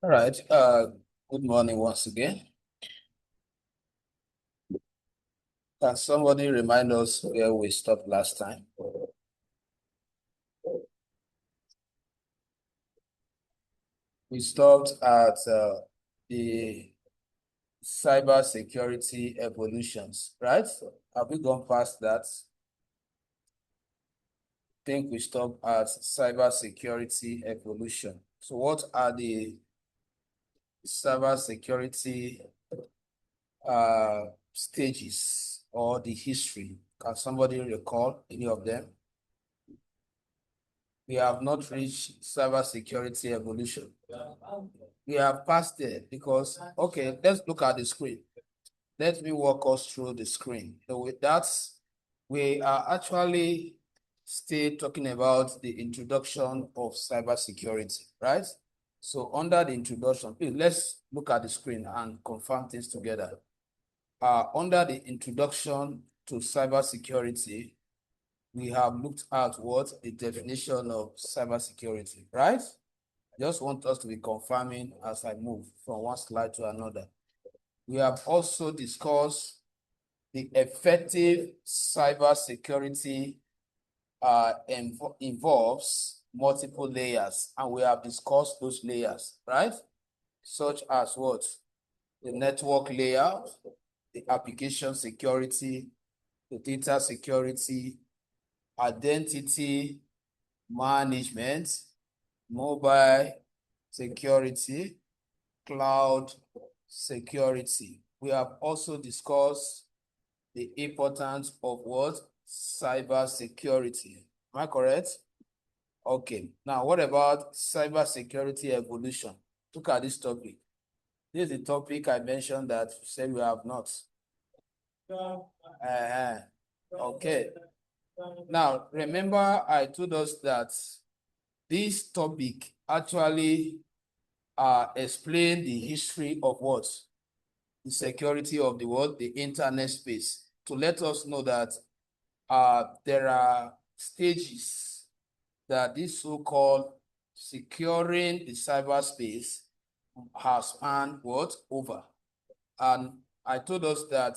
All right. Good morning once again. Can somebody remind us where we stopped last time? We stopped at the cybersecurity evolutions, right? Have we gone past that? I think we stopped at cybersecurity evolution. So what are the cybersecurity stages or the history? Can somebody recall any of them? We have not reached cybersecurity evolution. We have passed it because, okay, let's look at the screen. Let me walk us through the screen. So with that, we are actually still talking about the introduction of cybersecurity, right? So under the introduction, please let's look at the screen and confirm things together. Under the introduction to cybersecurity, we have looked at what the definition of cybersecurity, right? I just want us to be confirming as I move from one slide to another. We have also discussed the effective cybersecurity involves multiple layers, and we have discussed those layers, right? Such as what? The network layer, the application security, the data security, identity management, mobile security, cloud security. We have also discussed the importance of what? Cybersecurity. Am I correct? Okay. Now, what about cybersecurity evolution? Look at this topic. This is the topic I mentioned that said we have not. Okay. Now, remember I told us that this topic actually explain the history of what? The security of the world, the internet space, to let us know that there are stages that this so-called securing the cyberspace has spanned what? Over. And I told us that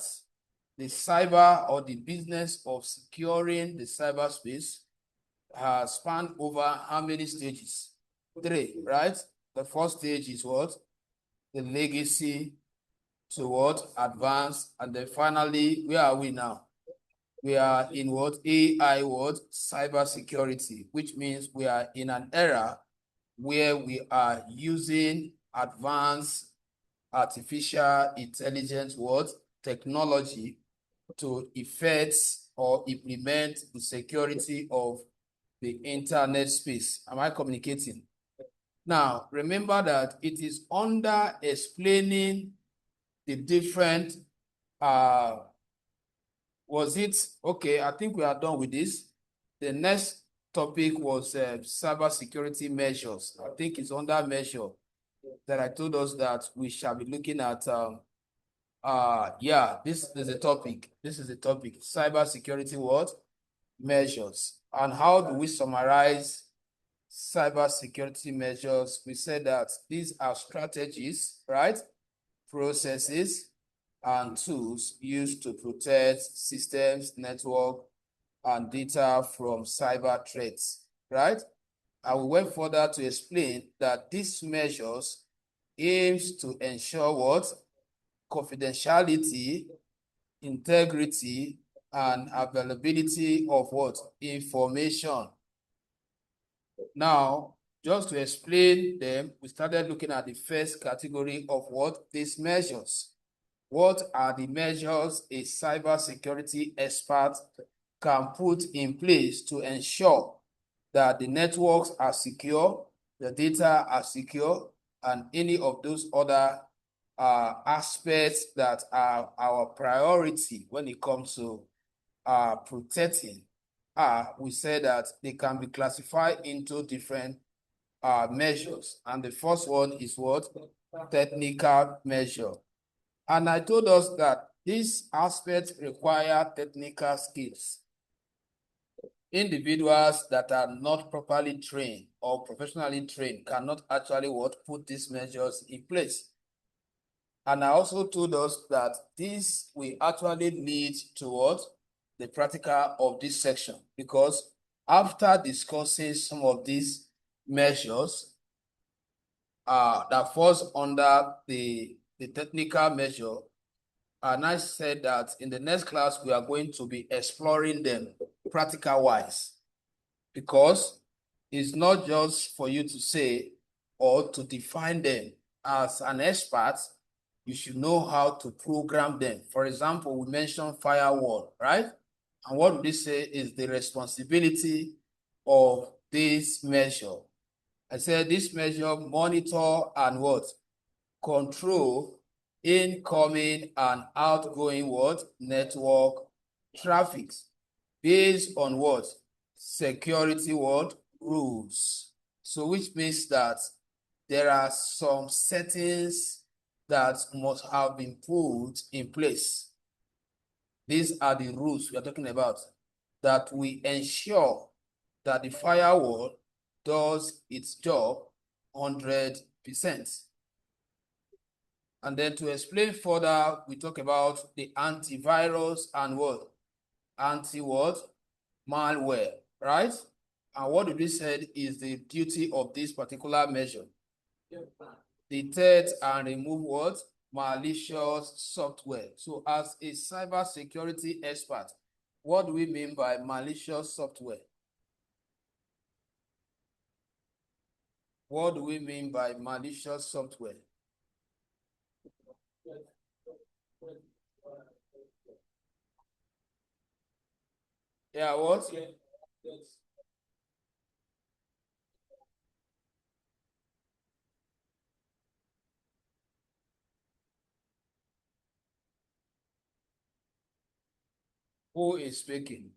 the cyber or the business of securing the cyberspace has spanned over how many stages? 3, right? The first stage is what? The legacy to what? Advanced. And then finally, where are we now? We are in what? AI what? Cybersecurity, which means we are in an era where we are using advanced artificial intelligence what? Technology to effect or implement the security of the internet space. Am I communicating? Now, remember that it is under explaining the different, was it, okay, I think we are done with this. The next topic was cybersecurity measures. I think it's under measure that I told us that we shall be looking at, yeah, this is a topic. This is a topic, cybersecurity what? Measures. And how do we summarize cybersecurity measures? We said that these are strategies, right? Processes and tools used to protect systems, network, and data from cyber threats, right? And we went further to explain that these measures aims to ensure what? Confidentiality, integrity, and availability of what? Information. Now, just to explain them, we started looking at the first category of what? These measures. What are the measures a cybersecurity expert can put in place to ensure that the networks are secure, the data are secure, and any of those other aspects that are our priority when it comes to protecting? We said that they can be classified into different measures. And the first one is what? Technical measure. And I told us that these aspects require technical skills. individuals that are not properly trained or professionally trained cannot actually put these measures in place. And I also told us that this will actually lead to the practical of this section, because after discussing some of these measures that falls under the technical measure, and I said that in the next class we are going to be exploring them practical wise, because it's not just for you to say or to define them. As an expert, you should know how to program them. For example, we mentioned firewall, right? And what we say is the responsibility of this measure. I said this measure monitor and control incoming and outgoing network traffic based on security rules. So which means that there are some settings that must have been put in place. These are the rules we are talking about, that we ensure that the firewall does its job 100%. And then to explain further, we talk about the antivirus and malware, right? And what we said is the duty of this particular measure. Detect and remove malicious software. So as a cybersecurity expert, what do we mean by malicious software? What do we mean by malicious software? Yeah, what? Who is speaking?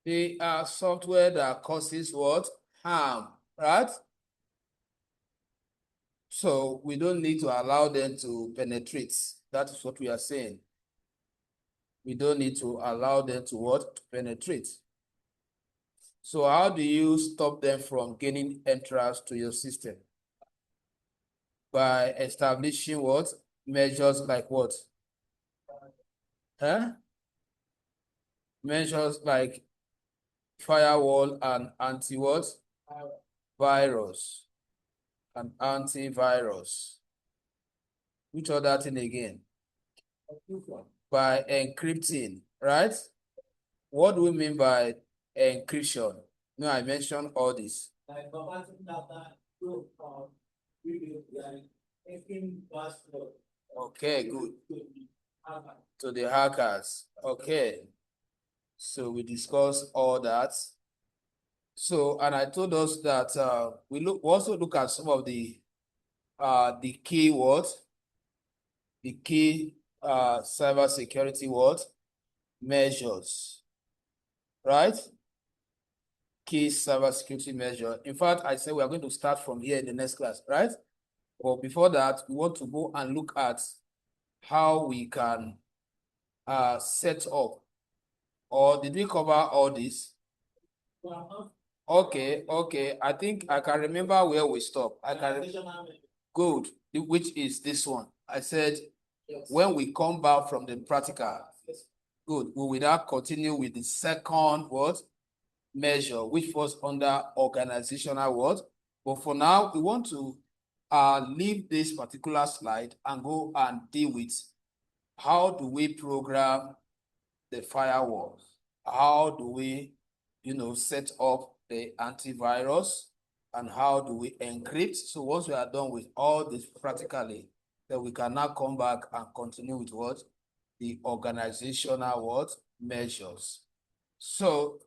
They are software that causes harm, right? So we don't need to allow them to penetrate. That is what we are saying. We don't need to allow them to to penetrate. So how do you stop them from gaining entrance to your system? By establishing measures like what? Measures like firewall and virus and antivirus. Which other thing again? By encrypting, right? What do we mean by encryption? No, I mentioned all this. Okay, good. To the hackers. Okay. So we discussed all that. So, and I told us that we also look at some of the key words, the key cybersecurity measures, right? Key cybersecurity measure. In fact, I said we are going to start from here in the next class, right? But before that, we want to go and look at how we can set up. Or did we cover all this? Okay. I think I can remember where we stopped. Good. Which is this one. I said, when we come back from the practical, good. We will now continue with the second measure, which was under organizational. But for now, we want to leave this particular slide and go and deal with how do we program the firewall? How do we, set up the antivirus? And how do we encrypt? So once we are done with all this practically, then we can now come back and continue with the organizational measures. So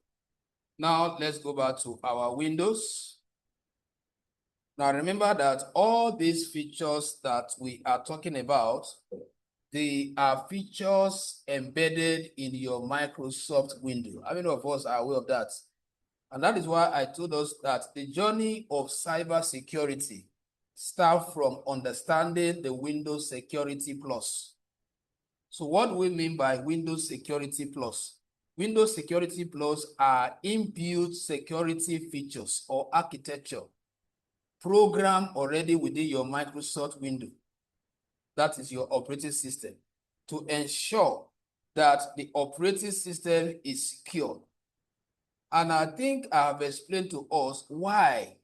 now let's go back to our Windows. Now remember that all these features that we are talking about, they are features embedded in your Microsoft window. How many of us are aware of that? And that is why I told us that the journey of cybersecurity start from understanding the Windows Security Plus. So what we mean by Windows Security Plus? Windows Security Plus are inbuilt security features or architecture programmed already within your Microsoft window. That is your operating system, to ensure that the operating system is secure. And I think I have explained to us why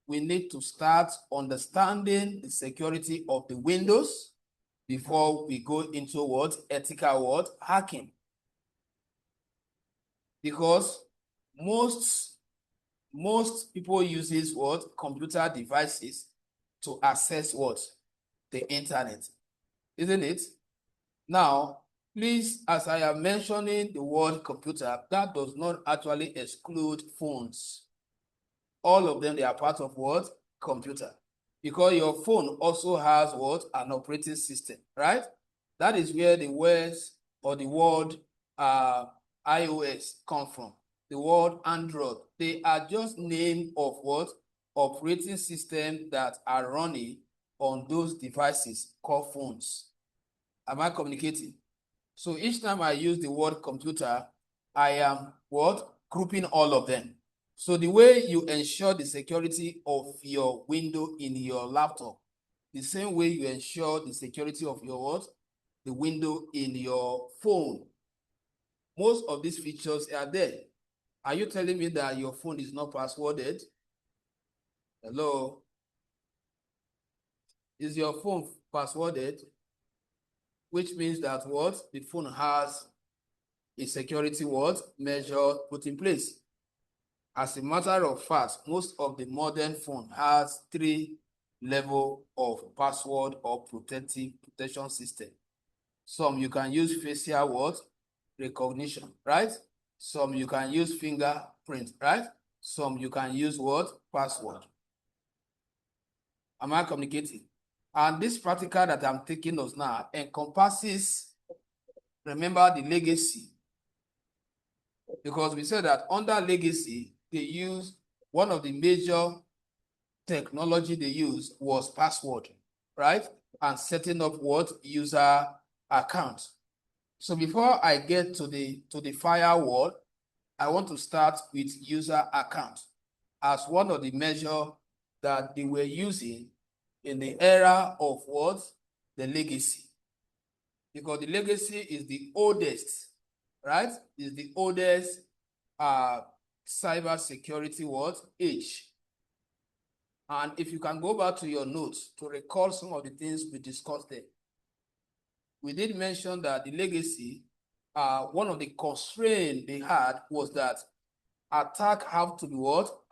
we need to start understanding the security of the Windows before we go into what? Ethical hacking. Because most people uses what? Computer devices to access what? The internet, isn't it? Now, please, as I am mentioning the word computer, that does not actually exclude phones. All of them, they are part of what? Computer. Because your phone also has what? An operating system, right? That is where the words or the word iOS come from. The word Android. They are just names of what? Operating system that are running on those devices called phones. Am I communicating? So each time I use the word computer, I am what? Grouping all of them. So the way you ensure the security of your window in your laptop, the same way you ensure the security of your what? The window in your phone. Most of these features are there. Are you telling me that your phone is not passworded? Hello? Is your phone passworded? Which means that what? The phone has a security measure put in place. As a matter of fact, most of the modern phone has 3 levels of password or protection system. Some you can use facial recognition, right? Some you can use fingerprint, right? Some you can use password. Am I communicating? And this practical that I'm taking us now encompasses, remember, the legacy. Because we said that under legacy, they use one of the major technology they used was password, right? And setting up user account. So before I get to the firewall, I want to start with user account as one of the measures that they were using in the era of the legacy. Because the legacy is the oldest, right? Is the oldest cybersecurity age. And if you can go back to your notes to recall some of the things we discussed there, we did mention that the legacy, one of the constraints they had was that attack have to be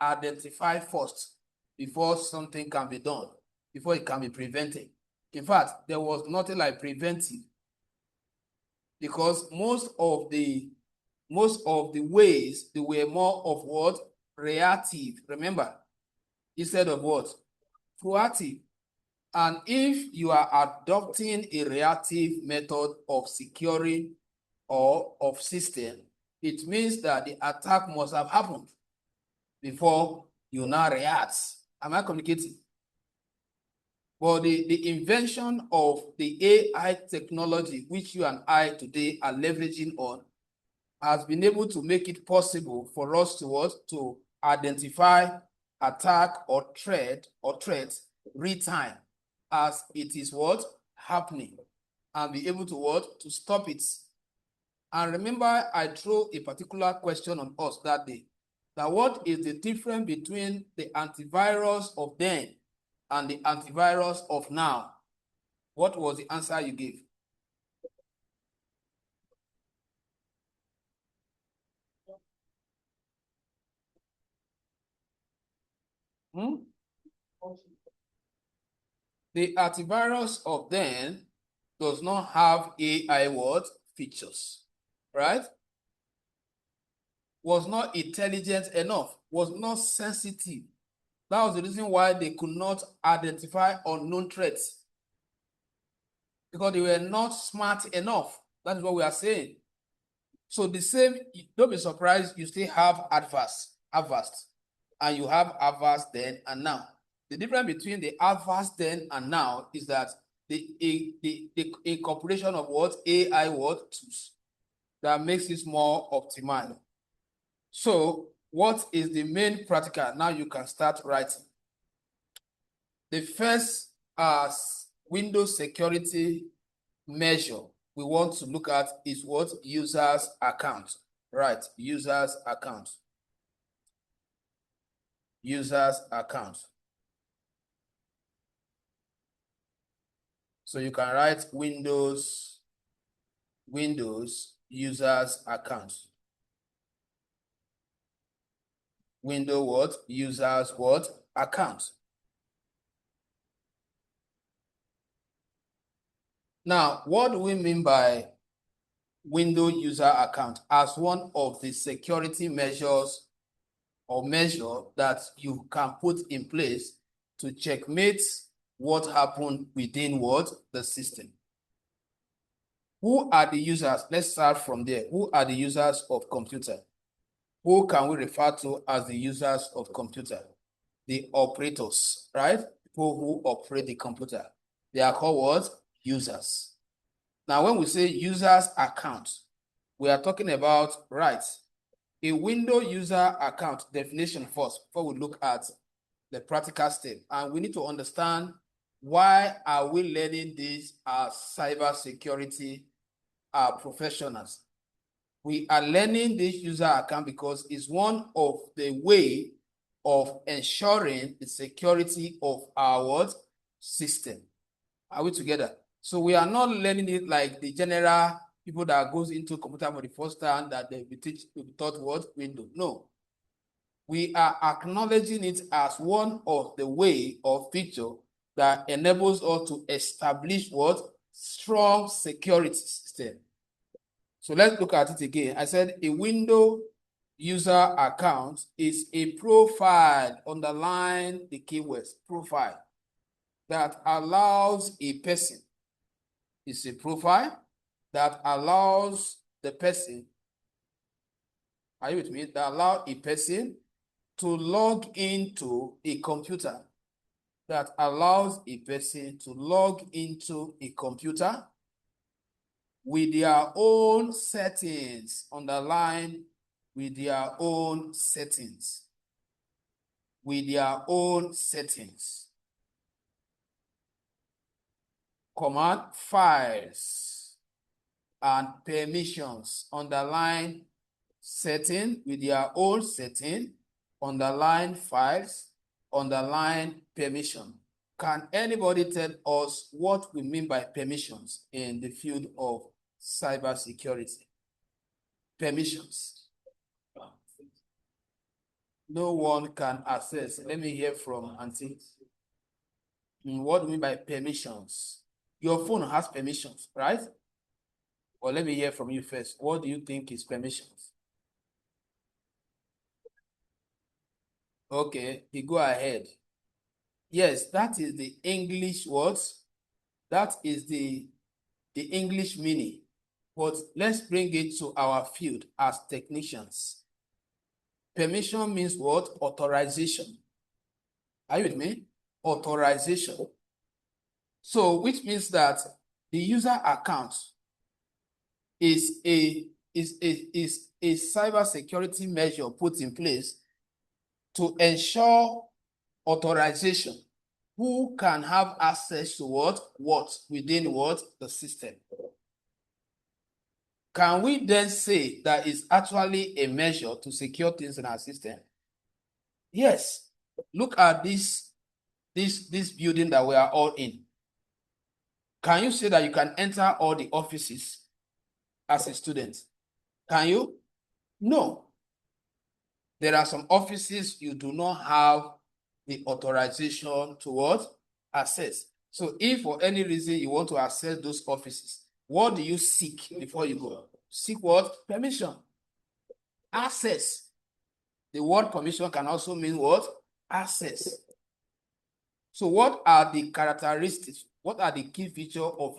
identified first before something can be done, before it can be prevented. In fact, there was nothing like preventive, because most of the ways they were more of reactive. Remember, instead of proactive. And if you are adopting a reactive method of securing or of system, it means that the attack must have happened before you now react. Am I communicating? But the invention of the AI technology, which you and I today are leveraging on, has been able to make it possible for us to identify attack or threats real time as it is happening, and be able to stop it. And remember, I threw a particular question on us that day, that what is the difference between the antivirus of then and the antivirus of now? What was the answer you gave? The antivirus of then does not have AI features, right? Was not intelligent enough, was not sensitive. That was the reason why they could not identify unknown threats, because they were not smart enough. That is what we are saying. So the same, don't be surprised, you still have Avast, and you have Avast then and now. The difference between the advanced then and now is that the incorporation of what AI tools that makes it more optimal. So what is the main practical? Now you can start writing. The first Windows security measure we want to look at is what? Users account. Right, users account. Users account. So you can write Windows users account. Windows what? Users what? Account. Now, what do we mean by Windows user account as one of the security measures or measure that you can put in place to checkmate what happened within what? The system. Who are the users? Let's start from there. Who are the users of computer? Who can we refer to as the users of computer? The operators, right? People who operate the computer. They are called what? Users. Now, when we say users account, we are talking about, right, a Windows user account definition first before we look at the practical step. And we need to understand why are we learning this as cybersecurity professionals. We are learning this user account because it's one of the way of ensuring the security of our system. Are we together? So we are not learning it like the general people that goes into computer for the first time that they be taught what? Windows. No. We are acknowledging it as one of the way or feature that enables us to establish what? Strong security system. So let's look at it again. I said a Windows user account is a profile, underline the keywords, profile, that allows a person, it's a profile that allows the person, are you with me? That allows a person to log into a computer, that allows a person to log into a computer with their own settings, underline with their own settings, with their own settings. Command files and permissions, underline setting with their own setting, underline files, underline permission. Can anybody tell us what we mean by permissions in the field of cybersecurity? Permissions. No one can access. Let me hear from Auntie. What do you mean by permissions? Your phone has permissions, right? Well, let me hear from you first. What do you think is permissions? Okay, you go ahead. Yes, that is the English words. That is the English meaning. But let's bring it to our field as technicians. Permission means what? Authorization. Are you with me? Authorization. So, which means that the user account is a cybersecurity measure put in place to ensure authorization. Who can have access to what within what? The system. Can we then say that it's actually a measure to secure things in our system? Yes. Look at this building that we are all in. Can you say that you can enter all the offices as a student? Can you? No. There are some offices you do not have the authorization to what? Access. So if for any reason you want to access those offices, what do you seek before you go? Seek what? Permission. Access. The word permission can also mean what? Access. So what are the characteristics? What are the key features of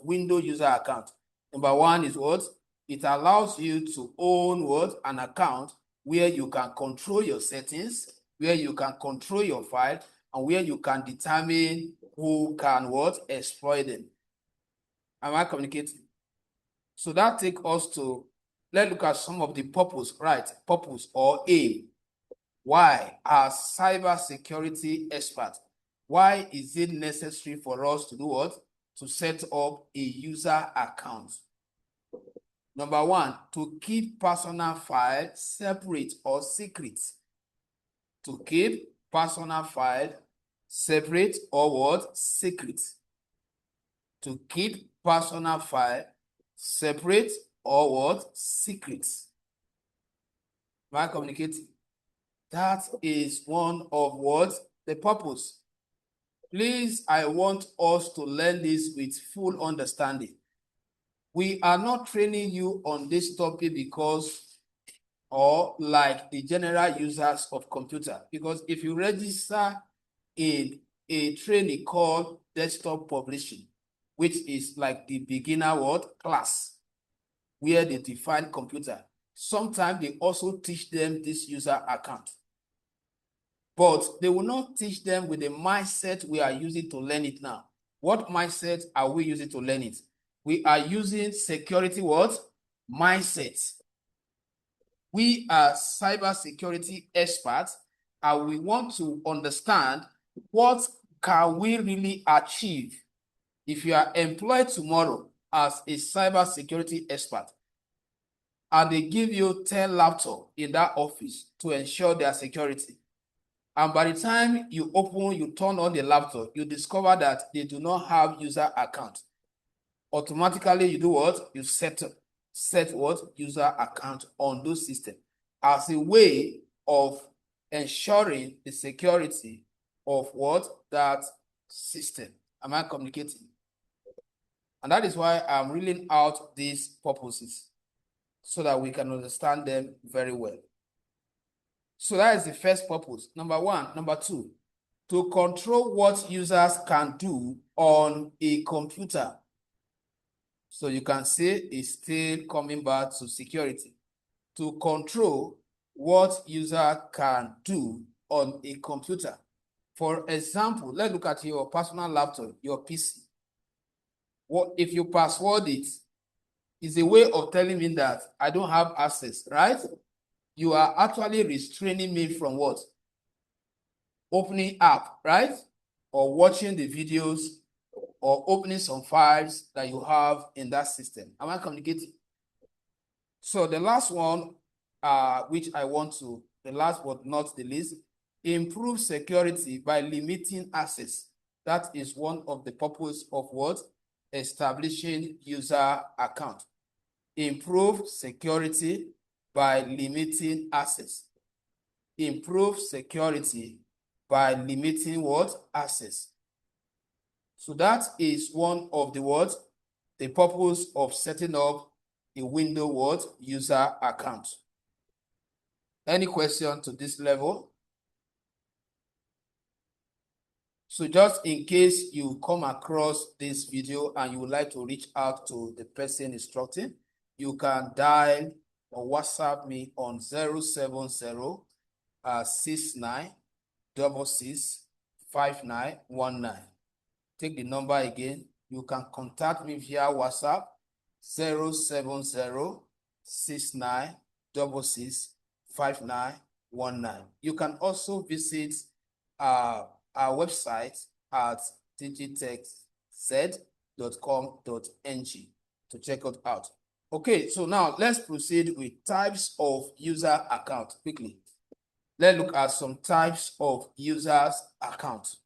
Windows user account? Number one is what? It allows you to own what? An account where you can control your settings, where you can control your file, and where you can determine who can what exploit them. Am I communicating? So that takes us to, let's look at some of the purpose, right? Purpose or aim. Why, as cybersecurity expert, why is it necessary for us to do what? To set up a user account. Number one, to keep personal files separate or secret. To keep personal file separate or what? Secret. To keep personal file separate or what? Secret. Am I communicating? That is one of what? The purpose. Please, I want us to learn this with full understanding. We are not training you on this topic because, or like the general users of computer, because if you register in a training called desktop publishing, which is like the beginner what class, where they define computer, sometimes they also teach them this user account, but they will not teach them with the mindset we are using to learn it now. What mindset are we using to learn it? We are using security what? Mindset. We are cybersecurity experts, and we want to understand what can we really achieve if you are employed tomorrow as a cybersecurity expert, and they give you 10 laptops in that office to ensure their security. And by the time you turn on the laptop, you discover that they do not have user account. Automatically, you do what? You set what? User account on those systems as a way of ensuring the security of what? That system. Am I communicating? And that is why I'm reading out these purposes so that we can understand them very well. So that is the first purpose. Number one. Number two, to control what users can do on a computer. So you can see it's still coming back to security. To control what user can do on a computer. For example, let's look at your personal laptop, your PC. If you password it, it's a way of telling me that I don't have access, right? You are actually restraining me from what? Opening app, right? Or watching the videos, or opening some files that you have in that system. Am I communicating? So the last one, which I want to, the last but not the least, improve security by limiting access. That is one of the purpose of what? Establishing user account. Improve security by limiting access. Improve security by limiting what? Access. So that is one of the what? The purpose of setting up a window what? User account. Any question to this level? So just in case you come across this video and you would like to reach out to the person instructing, you can dial or WhatsApp me on 070-6966-5919. Take the number again. You can contact me via WhatsApp 070-6966-5919. You can also visit our website at digitechz.com.ng to check it out. Okay, so now let's proceed with types of user account quickly. Let's look at some types of users account.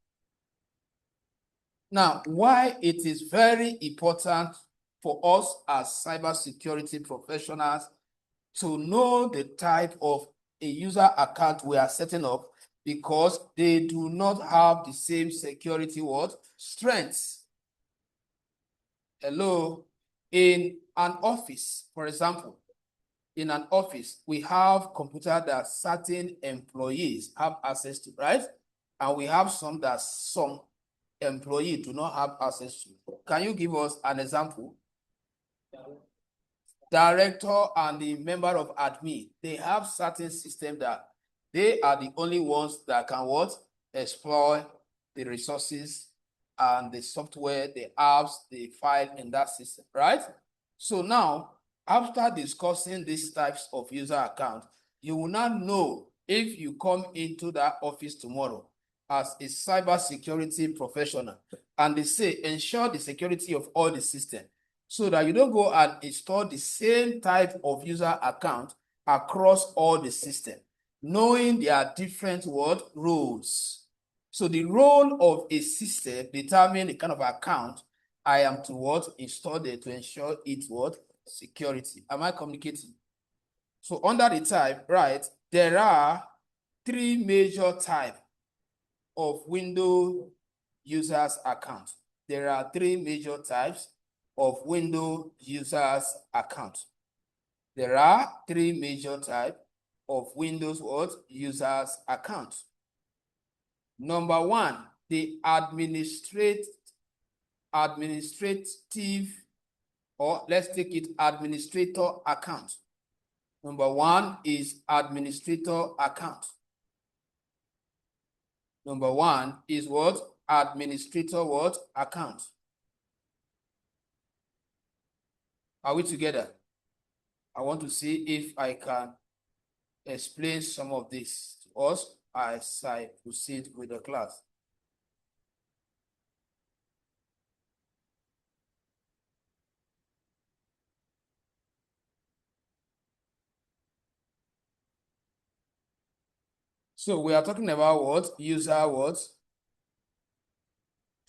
Now, why it is very important for us as cybersecurity professionals to know the type of a user account we are setting up, because they do not have the same security what? Strengths. Hello. In an office, for example, in an office, we have computers that certain employees have access to, right? And we have some that some employees do not have access to. Can you give us an example? Director and the member of admin, they have certain systems that they are the only ones that can what? Exploit the resources and the software, the apps, the file in that system, right? So now, after discussing these types of user account, you will not know if you come into that office tomorrow as a cybersecurity professional and they say ensure the security of all the system so that you don't go and install the same type of user account across all the system, knowing there are different roles. So the role of a system determines the kind of account I am to install there to ensure its security. Am I communicating? So under the type, right, there are three major types of Windows users account. There are three major types of Windows users account. There are three major types of Windows users account. Number one, the administrative, or let's take it administrator account. Number one is administrator account. Number one is administrator account. Are we together? I want to see if I can explain some of this to us as I proceed with the class. So we are talking about user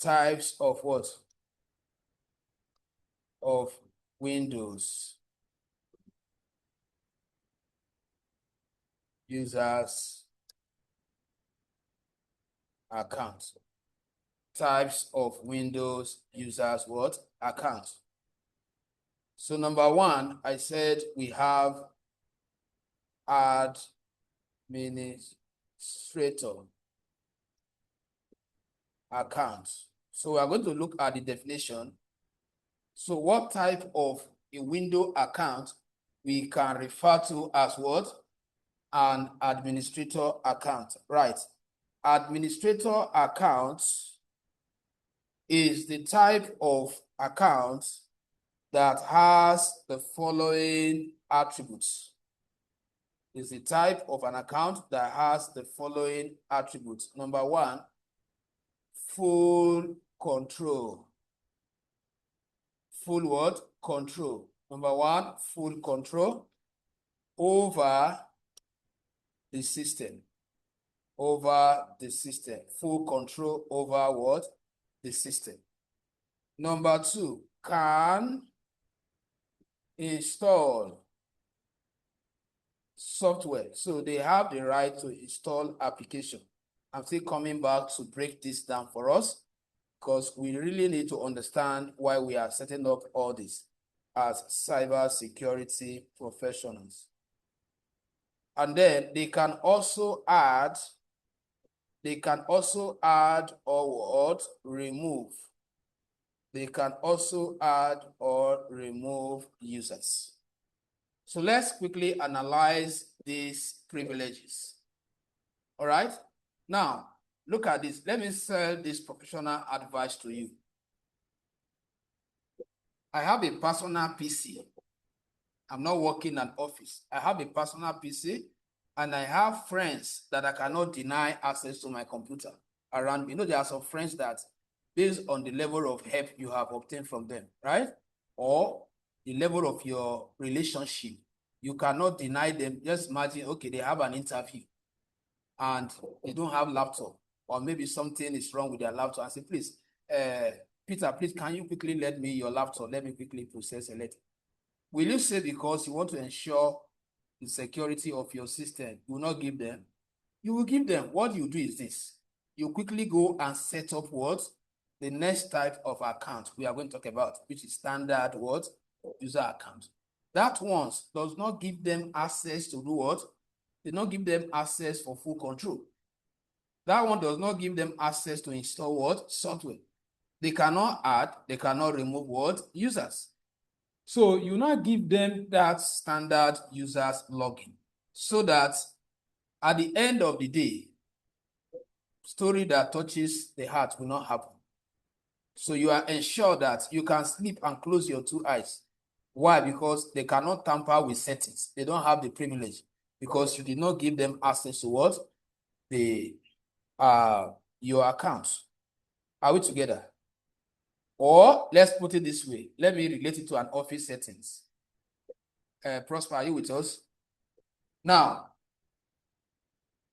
types of of Windows users account. Types of Windows users account. So number one, I said we have administrator account. So we are going to look at the definition. So what type of a window account we can refer to as an administrator account, right? Administrator account is the type of account that has the following attributes. Is the type of an account that has the following attributes. Number one, full control. Full control. Number one, full control over the system. Over the system. Full control over the system. Number two, can install software. So they have the right to install application. I'm still coming back to break this down for us because we really need to understand why we are setting up all this as cybersecurity professionals. And then they can also add or remove. They can also add or remove users. So let's quickly analyze these privileges. All right. Now, look at this. Let me sell this professional advice to you. I have a personal PC. I'm not working in an office. I have a personal PC and I have friends that I cannot deny access to my computer around me. You know, there are some friends that based on the level of help you have obtained from them, right? Or the level of your relationship, you cannot deny them. Just imagine, okay, they have an interview and they don't have laptop, or maybe something is wrong with their laptop. I say, please, Peter, please, can you quickly lend me your laptop? Let me quickly process a letter. Will you say because you want to ensure the security of your system, you will not give them? You will give them. What you do is this. You quickly go and set up the next type of account we are going to talk about, which is standard user account. That one does not give them access to do what? They not give them access for full control. That one does not give them access to install software. They cannot add, they cannot remove users. So you not give them that standard users login so that at the end of the day, story that touches the heart will not happen. So you are ensured that you can sleep and close your two eyes. Why? Because they cannot tamper with settings. They don't have the privilege because you did not give them access to what? Your account. Are we together? Or let's put it this way. Let me relate it to an office settings. Prosper, are you with us? Now,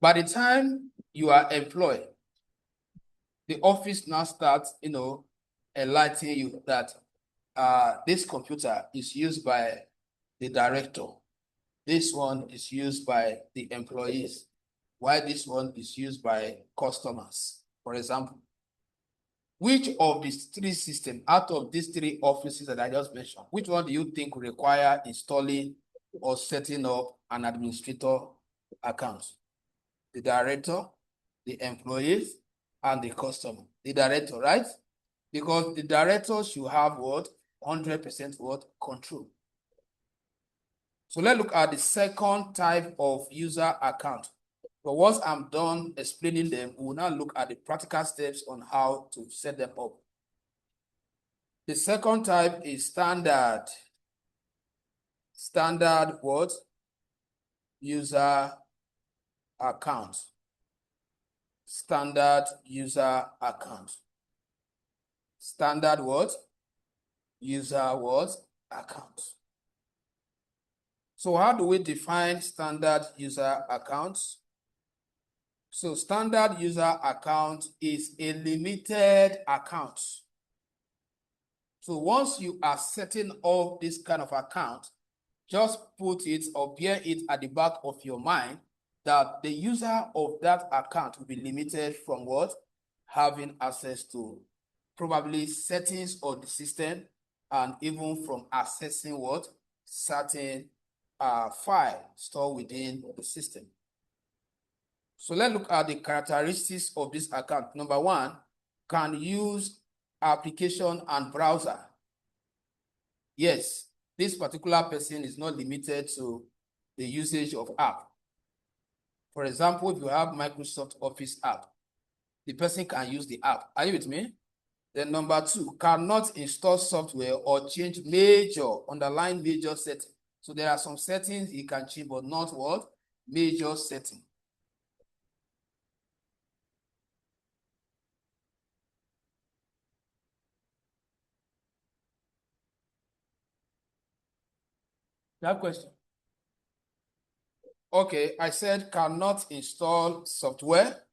by the time you are employed, the office now starts, enlightening you that this computer is used by the director. This one is used by the employees. While this one is used by customers, for example. Which of these three systems, out of these three offices that I just mentioned, which one do you think will require installing or setting up an administrator account? The director, the employees, and the customer. The director, right? Because the director should have what? 100% what? Control. So let's look at the second type of user account. But once I'm done explaining them, we will now look at the practical steps on how to set them up. The second type is standard. Standard what? User account. Standard user account. Standard what? User what? Account. So how do we define standard user accounts? So standard user account is a limited account. So once you are setting up this kind of account, just put it or bear it at the back of your mind that the user of that account will be limited from what? Having access to probably settings of the system and even from accessing what? Certain file stored within the system. So let's look at the characteristics of this account. Number one, can use application and browser. Yes, this particular person is not limited to the usage of app. For example, if you have Microsoft Office app, the person can use the app. Are you with me? Then number two, cannot install software or change underlying major settings. So there are some settings he can change, but not what? Major setting. You have a question? Okay, I said cannot install software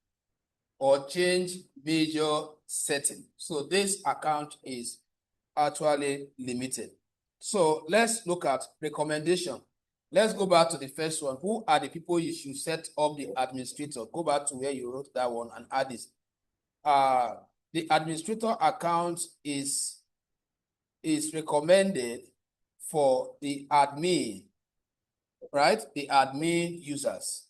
or change major setting. So this account is actually limited. So let's look at recommendation. Let's go back to the first one. Who are the people you should set up the administrator? Go back to where you wrote that one and add this. The administrator account is recommended for the admin, right? The admin users.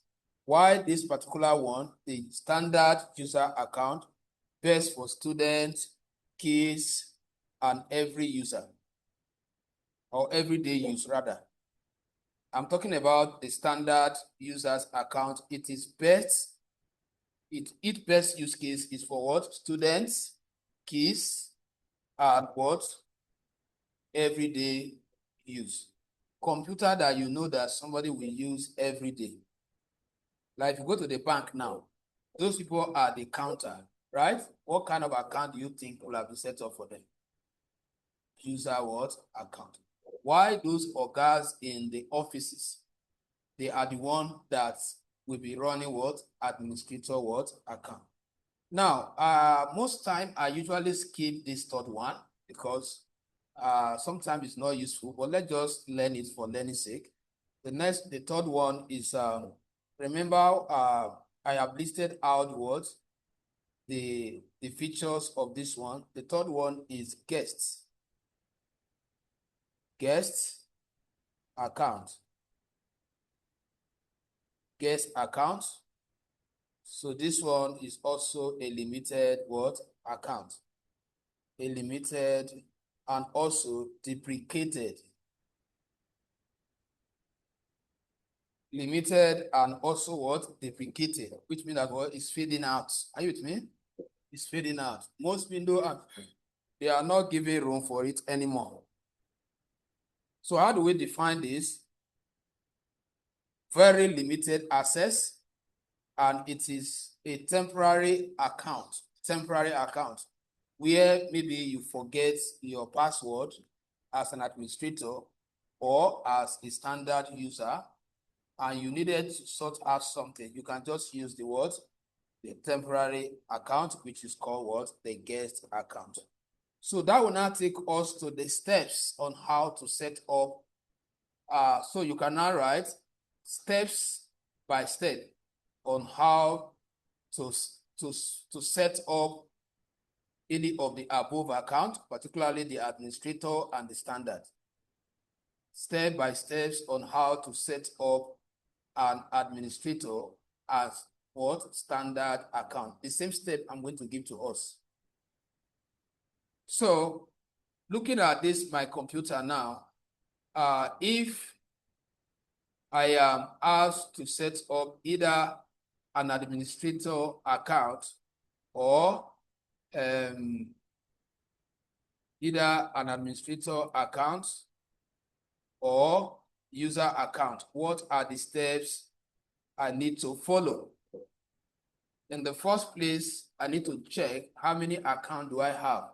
Why this particular one, the standard user account, best for students, kids, and every user, or everyday use rather. I'm talking about the standard users account. It is best, its best use case is for what? Students, kids, and what? Everyday use. Computer that you know that somebody will use every day. Like if you go to the bank now, those people are the counter, right? What kind of account do you think will have been set up for them? User what? Account. Why those organs in the offices? They are the one that will be running what? Administrator what? Account. Now, most time I usually skip this third one because sometimes it's not useful, but let's just learn it for learning sake. The third one is, remember, I have listed out what the features of this one. The third one is guests account. Guest account. So this one is also a limited what? Account. A limited and also deprecated. limited, and also what? Deprecated, which means that what is fading out. Are you with me? It's fading out. Most windows, they are not giving room for it anymore. So how do we define this? Very limited access, and it is a temporary account, where maybe you forget your password as an administrator or as a standard user, and you needed to sort out something. You can just use the word, the temporary account, which is called what? The guest account. So that will now take us to the steps on how to set up. So you can now write steps by step on how to set up any of the above account, particularly the administrator and the standard. Step by steps on how to set up an administrator as what? Standard account. The same step I'm going to give to us. So looking at this, my computer now, if I am asked to set up either an administrator account or either an administrator account or user account, what are the steps I need to follow? In the first place, I need to check how many accounts do I have.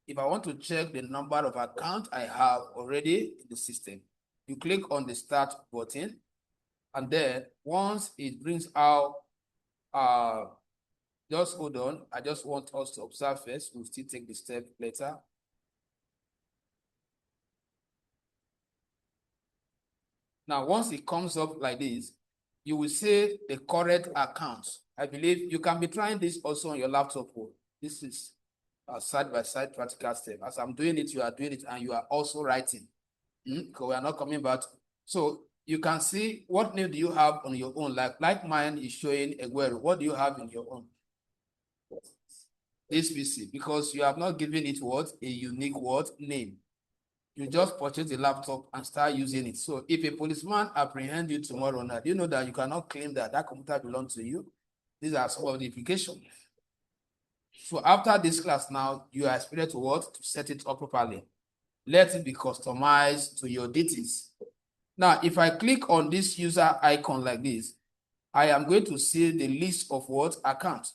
If I want to check the number of accounts I have already in the system, you click on the start button, and then once it brings out, just hold on, I just want us to observe first. We'll still take the step later. Now, once it comes up like this, you will see the correct accounts. I believe you can be trying this also on your laptop. This is a side-by-side practical step. As I'm doing it, you are doing it, and you are also writing. Because we are not coming back. So you can see what name do you have on your own. Like mine is showing Eguero. What do you have in your own? This PC, because you have not given it what? A unique word name. You just purchase the laptop and start using it. So if a policeman apprehends you tomorrow night, you know that you cannot claim that that computer belongs to you. These are some of the implications. So after this class now, you are expected to what? To set it up properly. Let it be customized to your details. Now, if I click on this user icon like this, I am going to see the list of what? Accounts.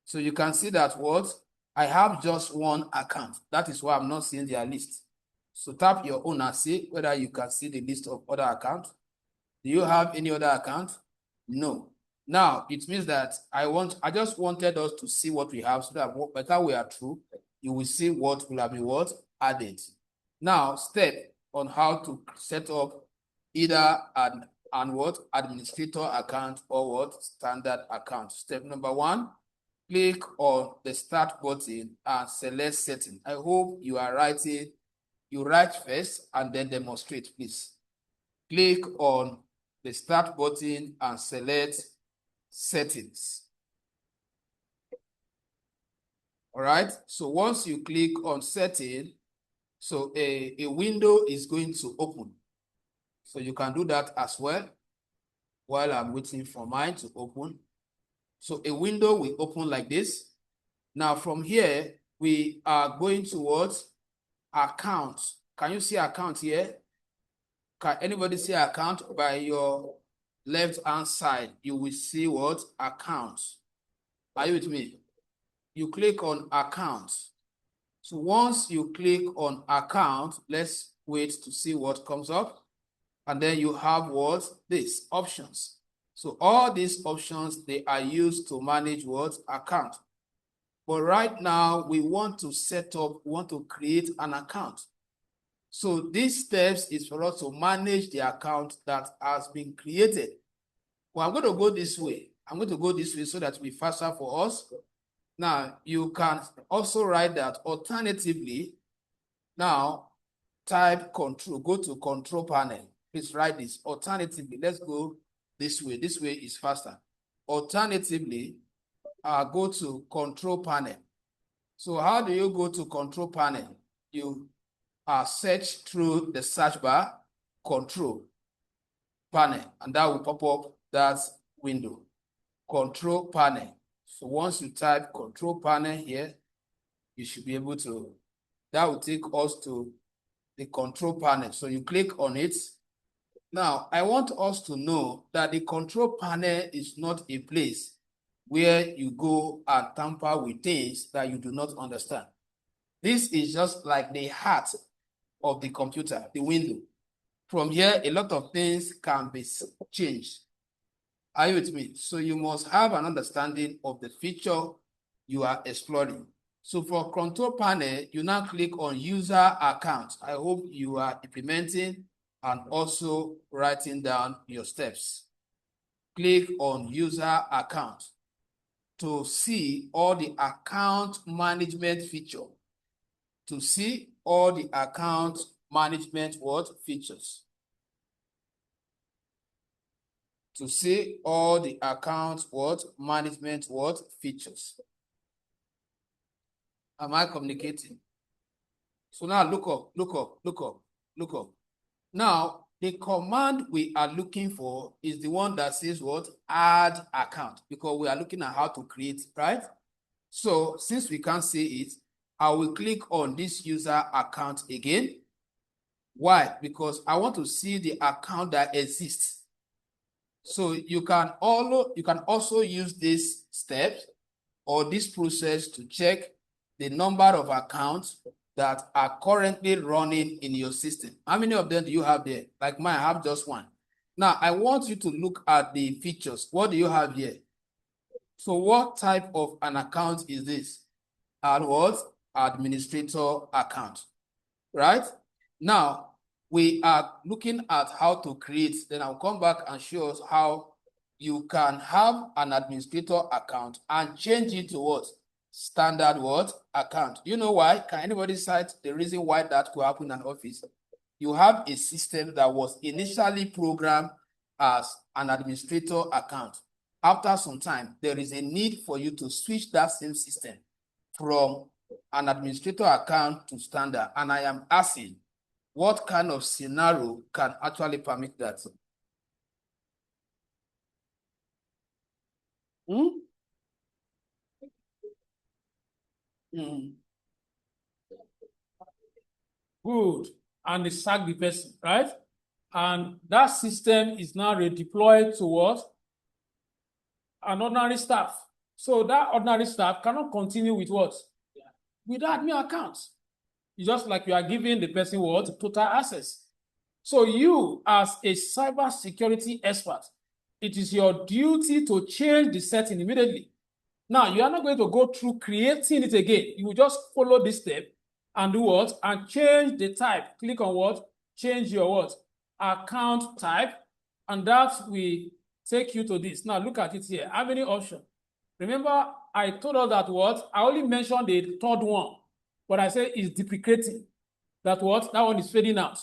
So you can see that what? I have just one account. That is why I'm not seeing their list. So tap your own and see whether you can see the list of other accounts. Do you have any other account? No. Now, it means that I just wanted us to see what we have so that whether we are true, you will see what will have been what? Added. Now, step on how to set up either an what? Administrator account or what? Standard account. Step number 1, click on the start button and select setting. I hope you are writing. You write first and then demonstrate, please. Click on the start button and select settings. All right. So once you click on setting, so a window is going to open. So you can do that as well while I'm waiting for mine to open. So a window will open like this. Now from here, we are going towards account. Can you see account here? Can anybody see account? By your left hand side, you will see what? Accounts. Are you with me? You click on accounts. So once you click on account, let's wait to see what comes up. And then you have what? This options. So all these options, they are used to manage what? Account. But right now, we want to create an account. So these steps is for us to manage the account that has been created. Well, I'm going to go this way. I'm going to go this way so that will be faster for us. Now, you can also write that alternatively, now type control, go to control panel. Please write this. Alternatively, let's go this way. This way is faster. Alternatively, go to control panel. So how do you go to control panel? You search through the search bar, control. panel, and that will pop up that window. Control panel. So once you type control panel here, you should be able to, that will take us to the control panel. So you click on it. Now, I want us to know that the control panel is not a place where you go and tamper with things that you do not understand. This is just like the heart of the computer, the window. From here, a lot of things can be changed. Are you with me? So you must have an understanding of the feature you are exploring. So for control panel, you now click on user account. I hope you are implementing and also writing down your steps. Click on user account to see all the account management feature. To see all the account management features. To see all the account management features. Am I communicating? So now look up. Now, the command we are looking for is the one that says add account, because we are looking at how to create, right? So since we can't see it, I will click on this user account again. Why? Because I want to see the account that exists. So you can also use this step or this process to check the number of accounts that are currently running in your system. How many of them do you have there? Like mine, I have just one. Now, I want you to look at the features. What do you have here? So what type of an account is this? And what? Administrator account, right? Now, we are looking at how to create. Then I'll come back and show us how you can have an administrator account and change it to what? Standard account. You know why? Can anybody cite the reason why that could happen in an office? You have a system that was initially programmed as an administrator account. After some time, there is a need for you to switch that same system from an administrator account to standard. And I am asking, what kind of scenario can actually permit that? Good. And they sack the person, right? And that system is now redeployed to what? An ordinary staff. So that ordinary staff cannot continue with what? With admin accounts. It's just like you are giving the person what? Total access. So you, as a cybersecurity expert, it is your duty to change the setting immediately. Now, you are not going to go through creating it again. You will just follow this step and do what? And change the type. Click on what? Change your what? Account type. And that will take you to this. Now, look at it here. How many options? Remember, I told us that what? I only mentioned the third one. But I said it's deprecating. That what? That one is fading out.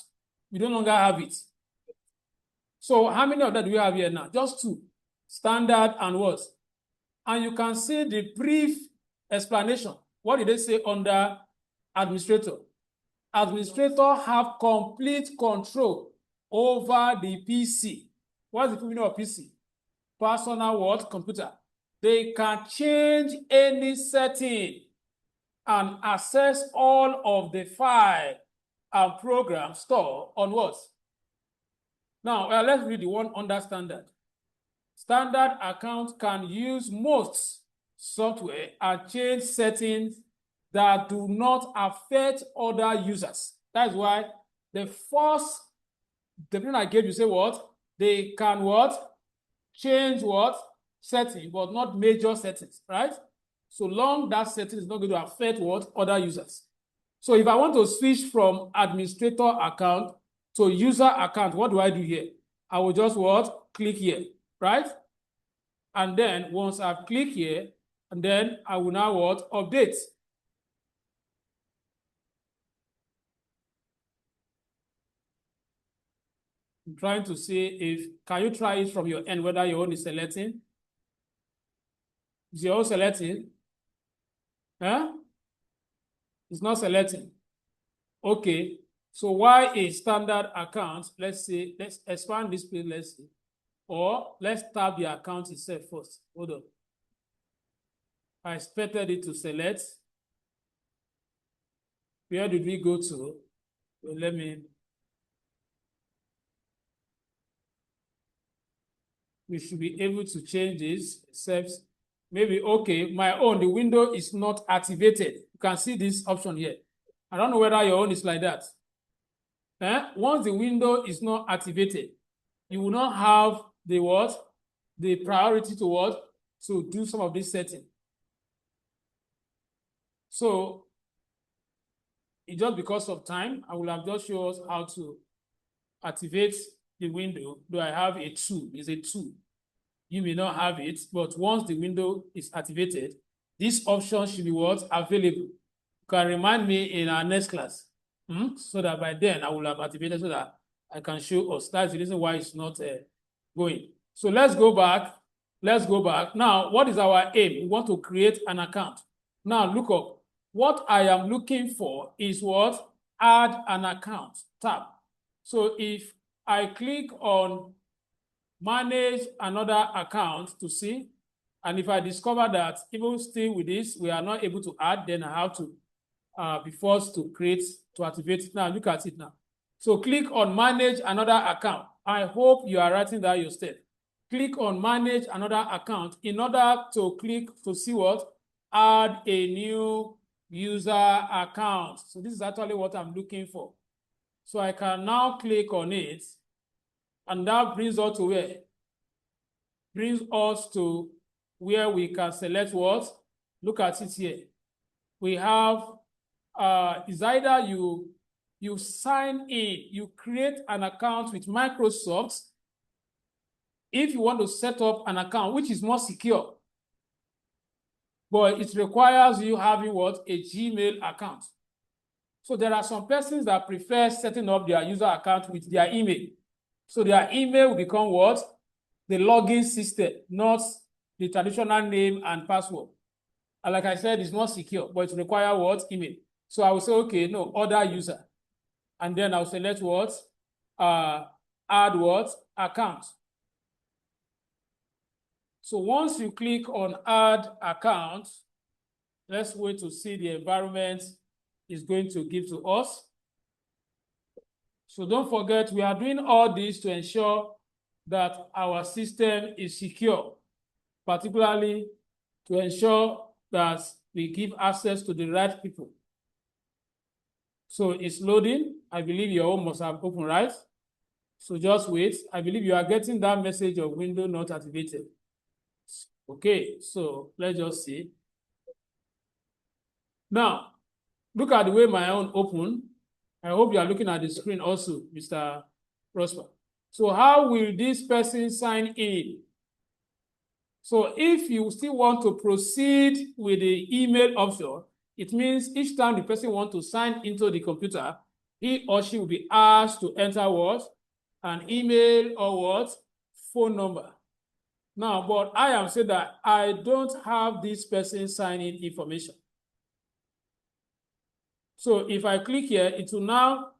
We no longer have it. So how many of that do we have here now? Just two. Standard and what? And you can see the brief explanation. What did they say under administrator? Administrator have complete control over the PC. What's the meaning of PC? Personal what? Computer. They can change any setting and access all of the file and program stored on what? Now, let's read the one under standard. Standard account can use most software and change settings that do not affect other users. That's why the first definition I gave you say what? They can what? Change what? Setting, but not major settings, right? So long that setting is not going to affect what? Other users. So if I want to switch from administrator account to user account, what do I do here? I will just what? Click here, right? And then once I've clicked here, and then I will now what? Update. I'm trying to see if, can you try it from your end, whether your own is selecting? Is your own selecting? Huh? It's not selecting. Okay. So why a standard account? Let's say, let's expand this page, let's see. Or let's tab the account itself first. Hold on. I expected it to select. Where did we go to? Well, let me. We should be able to change this, except maybe, okay, my own, the window is not activated. You can see this option here. I don't know whether your own is like that. Once the window is not activated, you will not have the what? The priority to what? To do some of this setting. So, it's just because of time, I will have just shown us how to activate the window. Do I have a tool? It's a tool. You may not have it, but once the window is activated, this option should be what? Available. You can remind me in our next class, so that by then I will have activated so that I can show us. That's the reason why it's not going. So let's go back. Let's go back. Now, what is our aim? We want to create an account. Now, look up. What I am looking for is what? Add an account tab. So if I click on manage another account to see, and if I discover that even still with this, we are not able to add, then I have to be forced to create, to activate it. Now, look at it now. So click on manage another account. I hope you are writing that yourself. Click on manage another account in order to click to see what? Add a new user account. So this is actually what I'm looking for. So I can now click on it, and that brings us to where? Brings us to where we can select what? Look at it here. We have, is either you sign in, you create an account with Microsoft. If you want to set up an account, which is more secure, but it requires you having what? A Gmail account. So there are some persons that prefer setting up their user account with their email. So their email will become what? The login system, not the traditional name and password. And like I said, it's not secure, but it requires what? Email. So I will say, okay, no, other user. And then I'll select what? Add what? Account. So once you click on add account, let's wait to see the environment is going to give to us. So don't forget, we are doing all this to ensure that our system is secure, particularly to ensure that we give access to the right people. So it's loading. I believe your own must have opened, right? So just wait. I believe you are getting that message of window not activated. Okay, so let's just see. Now, look at the way my own open. I hope you are looking at the screen also, Mr. Prosper. So how will this person sign in? So if you still want to proceed with the email option, it means each time the person wants to sign into the computer, he or she will be asked to enter what? An email or what? Phone number. Now, but I am saying that I don't have this person sign-in information. So if I click here, it will now,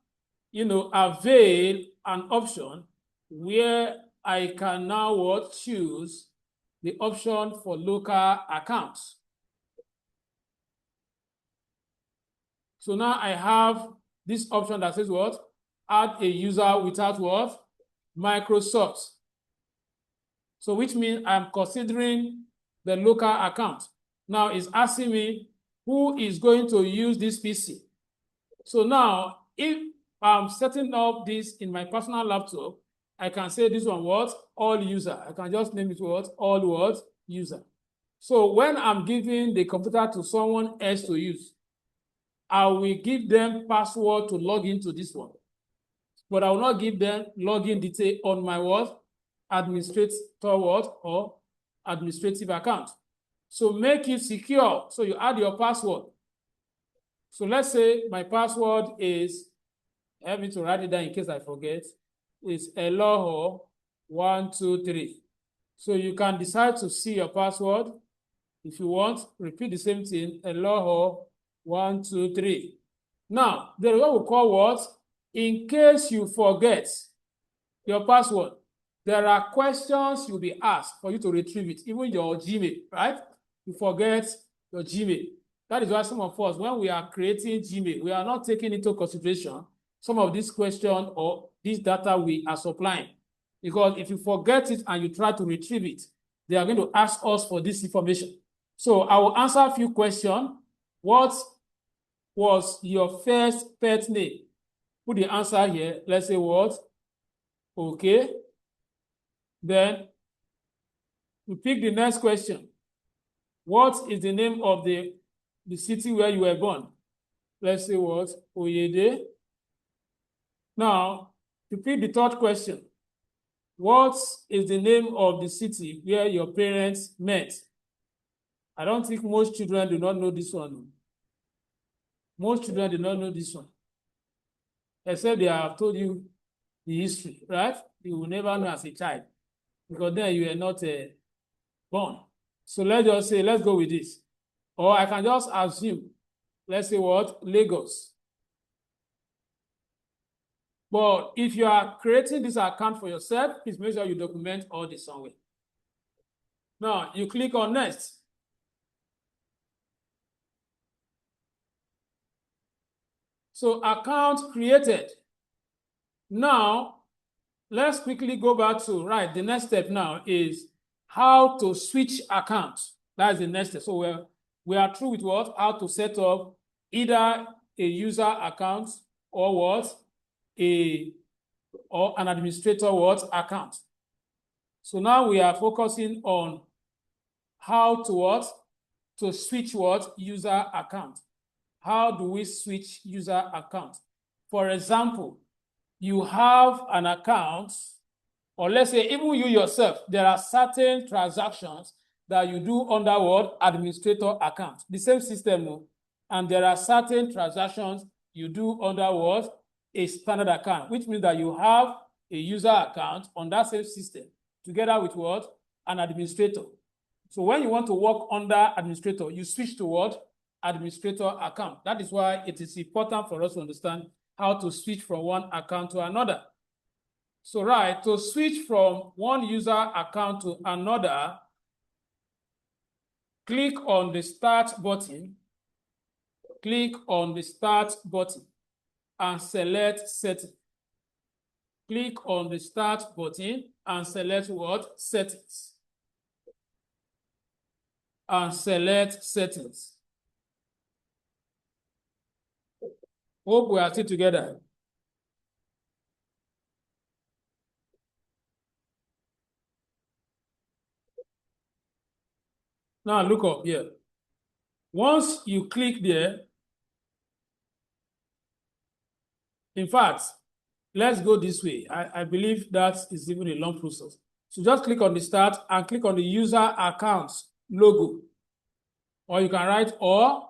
avail an option where I can now what? Choose the option for local accounts. So now I have this option that says what? Add a user without what? Microsoft. So which means I'm considering the local account. Now it's asking me who is going to use this PC. So now if I'm setting up this in my personal laptop, I can say this one what? All user. I can just name it what? All what? User. So when I'm giving the computer to someone else to use, I will give them password to log into this one. But I will not give them login detail on my what? Administrator what? Or administrative account. So make it secure. So you add your password. So let's say my password is, help me to write it down in case I forget. It's Eloho123. So you can decide to see your password. If you want, repeat the same thing, Eloho123. Now, there is what we call what? In case you forget your password, there are questions you'll be asked for you to retrieve it, even your Gmail, right? You forget your Gmail. That is why some of us, when we are creating Gmail, we are not taking into consideration some of these questions or this data we are supplying. Because if you forget it and you try to retrieve it, they are going to ask us for this information. So I will answer a few questions. What was your first pet name? Put the answer here. Let's say what? Okay. Then we pick the next question. What is the name of the city where you were born? Let's say what? Oyede. Now, to pick the third question. What is the name of the city where your parents met? I don't think most children do not know this one. Most children do not know this one. Except they have told you the history, right? You will never know as a child because then you are not born. So let's just say, let's go with this. Or I can just assume, let's say what? Lagos. But if you are creating this account for yourself, please make sure you document all this somewhere. Now, you click on next. So account created. Now, let's quickly go back to, right, the next step now is how to switch accounts. That's the next step. So we are through with what? How to set up either a user account or what? Or an administrator what? Account. So now we are focusing on how to what? To switch what? User account. How do we switch user account? For example, you have an account, or let's say even you yourself, there are certain transactions that you do under what? Administrator account. The same system, and there are certain transactions you do under what? A standard account, which means that you have a user account on that same system together with what? An administrator. So when you want to work under administrator, you switch to what? Administrator account. That is why it is important for us to understand how to switch from one account to another. So right, to switch from one user account to another, click on the start button, click on the start button and select setting. Click on the start button and select what? Settings. And select settings. Hope we are still together. Now look up here. Once you click there, in fact, let's go this way. I believe that is even a long process. So just click on the start and click on the user accounts logo. Or you can write or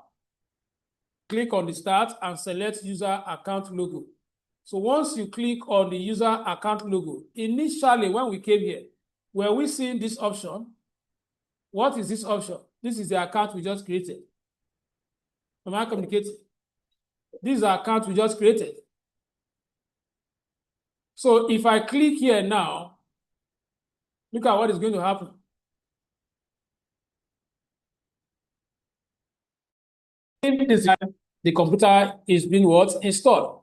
click on the start and select user account logo. So once you click on the user account logo, initially when we came here, were we seeing this option? What is this option? This is the account we just created. Am I communicating? This is the account we just created. So if I click here now, look at what is going to happen. The computer is being what? Installed.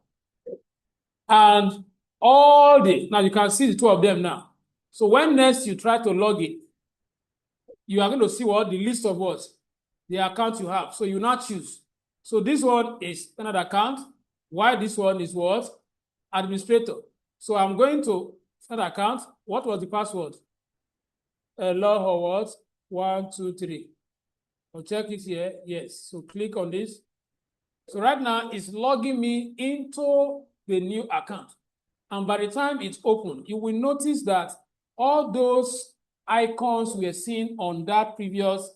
And all the, now you can see the two of them now. So when next you try to log in, you are going to see what? The list of what? The account you have. So you now choose. So this one is standard account. While this one is what? Administrator. So I'm going to standard account. What was the password? Log or what? 1, 2, 3. I'll check it here. Yes. So click on this. So right now it's logging me into the new account. And by the time it's open, you will notice that all those icons we are seeing on that previous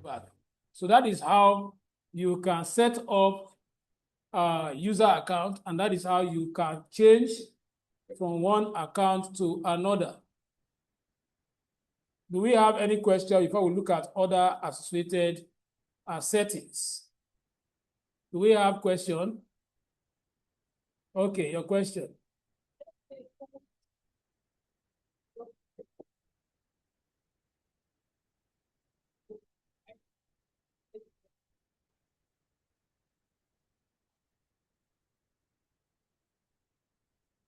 back. So that is how you can set up a user account, and that is how you can change from one account to another. Do we have any question before we look at other associated settings? Do we have question? Okay, your question.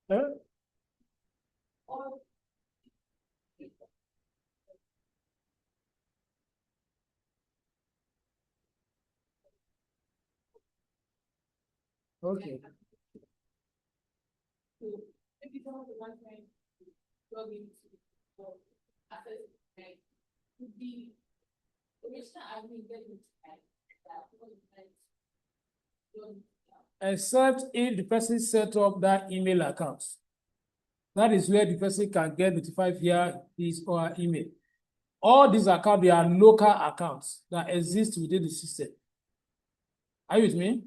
Huh? Okay. Except if the person set up that email account. That is where the person can get notified via his or her email. All these accounts, they are local accounts that exist within the system. Are you with me?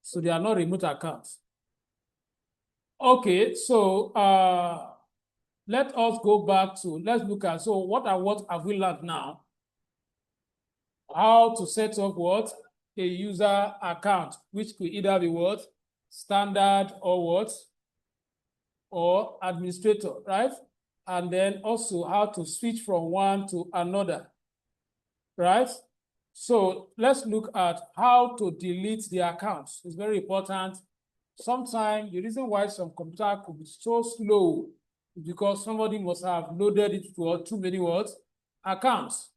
So they are not remote accounts. Okay, so let us go back to, let's look at, so what have we learned now? How to set up what? A user account, which could either be what? Standard or what? Or administrator, right? And then also how to switch from one to another, right? So let's look at how to delete the accounts. It's very important. Sometimes the reason why some computer could be so slow is because somebody must have loaded it to too many words, accounts.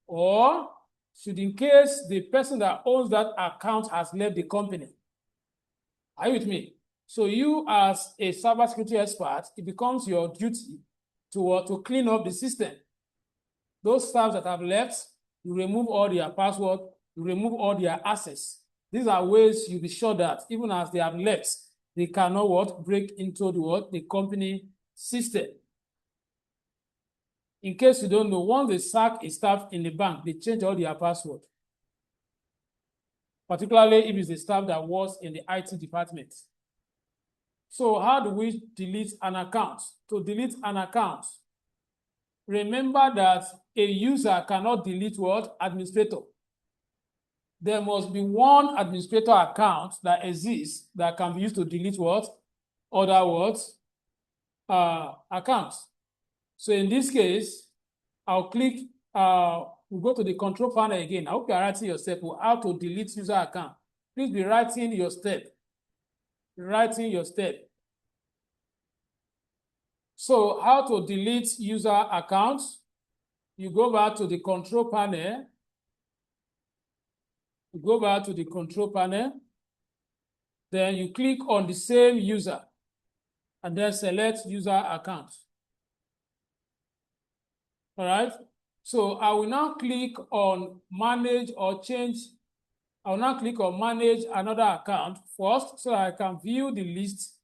Or should in case the person that owns that account has left the company. Are you with me? So you as a cybersecurity expert, it becomes your duty to clean up the system. Those staff that have left, you remove all their password, you remove all their access. These are ways you'll be sure that even as they have left, they cannot break into the company system. In case you don't know, once they sack a staff in the bank, they change all their password. Particularly if it's the staff that was in the IT department. So how do we delete an account? To delete an account, remember that a user cannot delete what? Administrator. There must be one administrator account that exists that can be used to delete what? Other words, accounts. So in this case, I'll click, we'll go to the control panel again. I hope you're writing your step how to delete user account. Please be writing your step. Writing your step. So how to delete user accounts? You go back to the control panel. You go back to the control panel. Then you click on the same user and then select user account. All right. So I will now click on manage or change. I will now click on manage another account first so I can view the list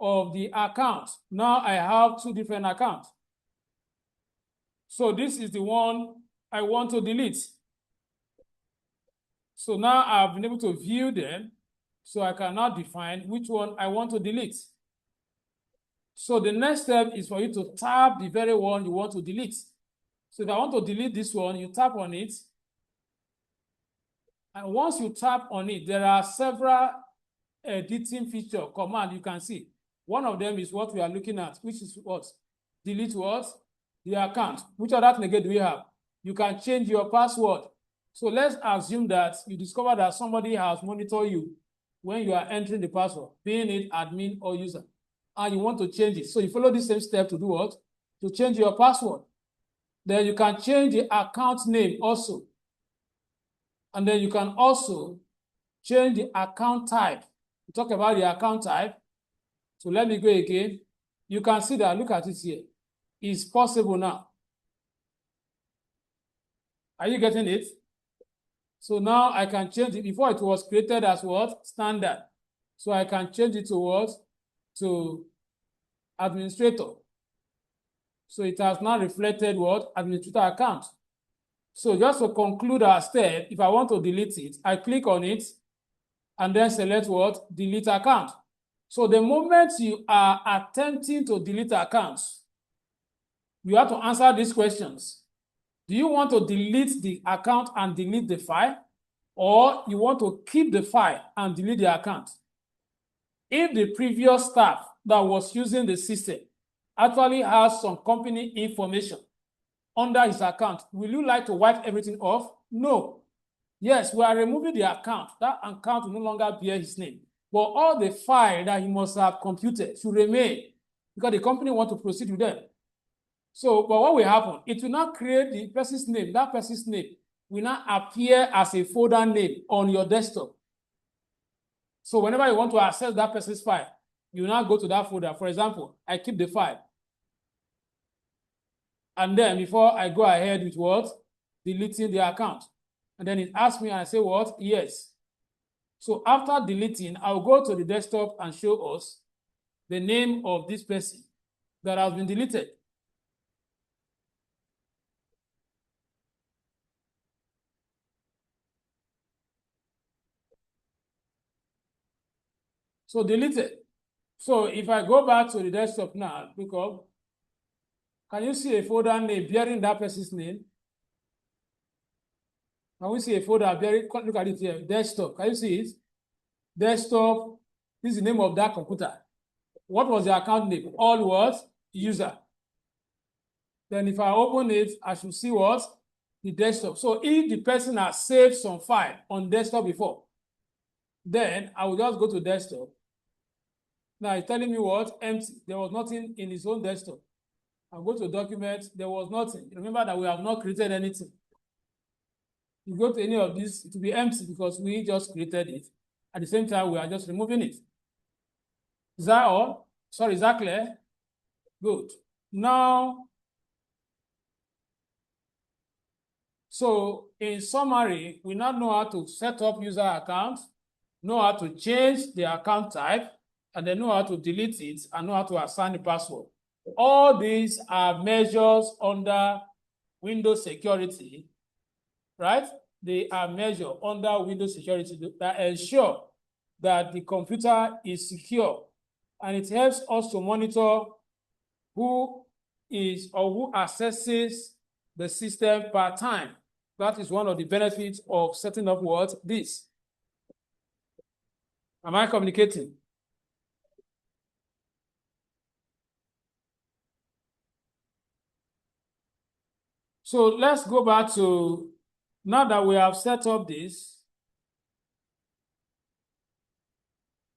of the accounts. Now I have two different accounts. So this is the one I want to delete. So now I've been able to view them. So I can now define which one I want to delete. So the next step is for you to tap the very one you want to delete. So if I want to delete this one, you tap on it. And once you tap on it, there are several editing feature command you can see. One of them is what we are looking at, which is what? Delete what? The account. Which other thing again do we have? You can change your password. So let's assume that you discover that somebody has monitored you when you are entering the password, being it admin or user, and you want to change it. So you follow the same step to do what? To change your password. Then you can change the account name also. And then you can also change the account type. We talk about the account type. So let me go again. You can see that, look at it here. It's possible now. Are you getting it? So now I can change it. Before it was created as what? Standard. So I can change it to what? To administrator. So it has now reflected what? Administrator account. So just to conclude our step, if I want to delete it, I click on it and then select what? Delete account. So the moment you are attempting to delete accounts, you have to answer these questions. Do you want to delete the account and delete the file? Or you want to keep the file and delete the account? If the previous staff that was using the system actually has some company information under his account, will you like to wipe everything off? No. Yes, we are removing the account. That account will no longer bear his name. But all the file that he must have computed should remain because the company wants to proceed with them. So, but what will happen? It will not create the person's name. That person's name will not appear as a folder name on your desktop. So whenever you want to access that person's file, you now go to that folder. For example, I keep the file. And then before I go ahead with what? Deleting the account. And then it asks me and I say what? Yes. So after deleting, I'll go to the desktop and show us the name of this person that has been deleted. So deleted. So if I go back to the desktop now, look up, can you see a folder name bearing that person's name? Can we see a folder bearing, look at it here, desktop, can you see it? Desktop, this is the name of that computer. What was the account name? All was user. Then if I open it, I should see what? The desktop. So if the person has saved some file on desktop before, then I will just go to desktop. Now it's telling me what? Empty. There was nothing in his own desktop. I'll go to documents. There was nothing. Remember that we have not created anything. You go to any of these, it will be empty because we just created it. At the same time, we are just removing it. Is that all? Sorry, is that clear? Good. Now, so in summary, we now know how to set up user accounts, know how to change the account type, and then know how to delete it and know how to assign the password. All these are measures under Windows security, right? They are measured under Windows security that ensure that the computer is secure, and it helps us to monitor who is or who accesses the system per time. That is one of the benefits of setting up what? This. Am I communicating? So let's go back to, now that we have set up this,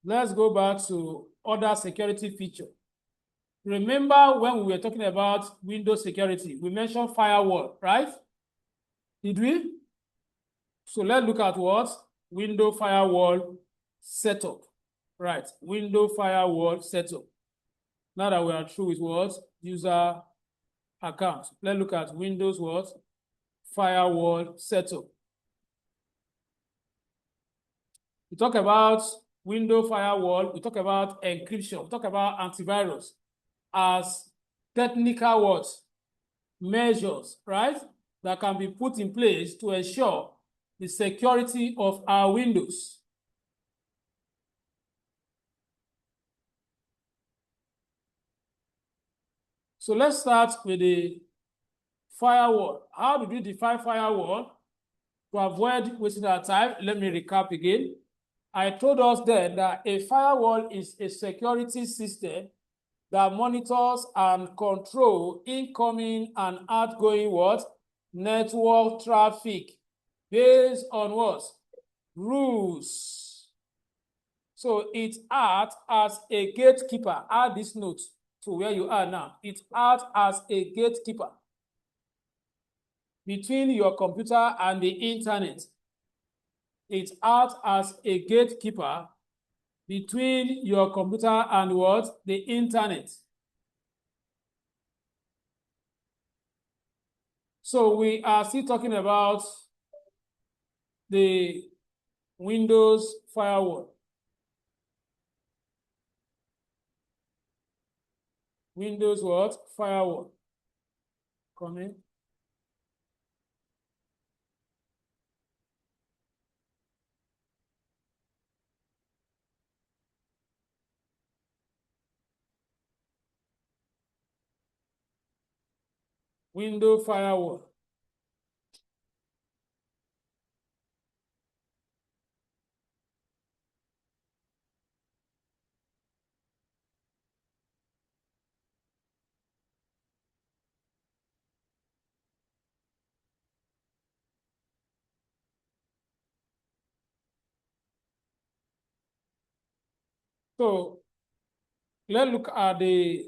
let's go back to other security feature. Remember when we were talking about Windows security, we mentioned firewall, right? Did we? So let's look at what? Window firewall setup. Right, window firewall setup. Now that we are through with what? User account. Let's look at Windows what? Firewall setup. We talk about window firewall, we talk about encryption, we talk about antivirus as technical what? Measures, right? That can be put in place to ensure the security of our Windows. So let's start with the firewall. How do we define firewall? To avoid wasting our time, let me recap again. I told us then that a firewall is a security system that monitors and controls incoming and outgoing what? Network traffic based on what? Rules. So it acts as a gatekeeper. Add this note to where you are now. It acts as a gatekeeper between your computer and the internet. It acts as a gatekeeper between your computer and what? The internet. So we are still talking about the Windows firewall. Windows what? Firewall. Come in. window firewall. So let's look at the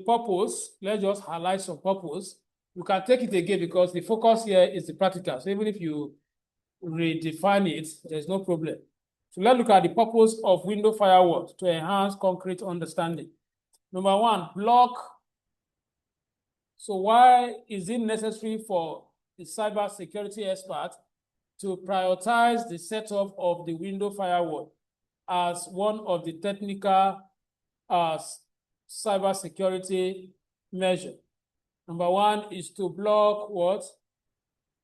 purpose. Let's just highlight some purpose. You can take it again because the focus here is the practical. So even if you redefine it, there's no problem. So let's look at the purpose of window firewall to enhance concrete understanding. Number one, block. So why is it necessary for the cybersecurity expert to prioritize the setup of the window firewall as one of the technical cybersecurity measures? Number one is to block what?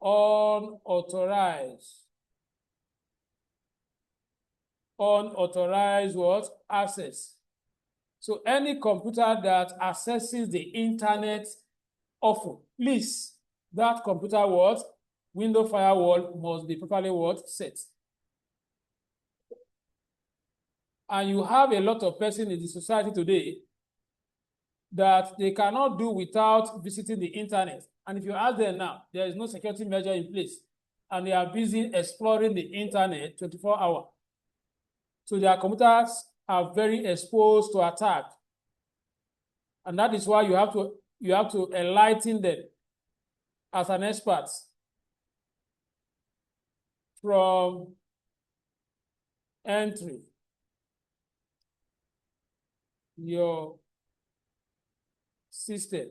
Unauthorized what? Access. So any computer that accesses the internet often, please, that computer what? Window firewall must be properly what? Set. And you have a lot of persons in the society today that they cannot do without visiting the internet. And if you ask them now, there is no security measure in place, and they are busy exploring the internet 24 hours. So their computers are very exposed to attack. And that is why you have to enlighten them as an expert from entry your system.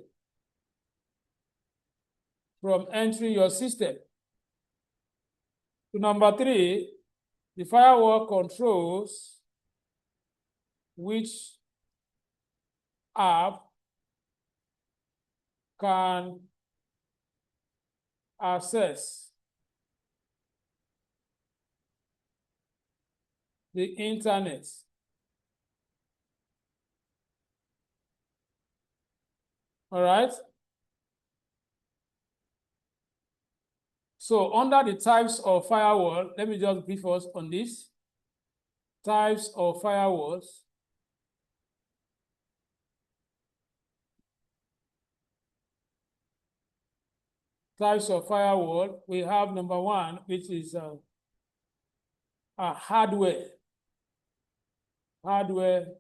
From entering your system. To number three, the firewall controls which app can access the internet. All right. So under the types of firewall, let me just brief us on this. Types of firewalls. Types of firewall, we have number one, which is a hardware firewall.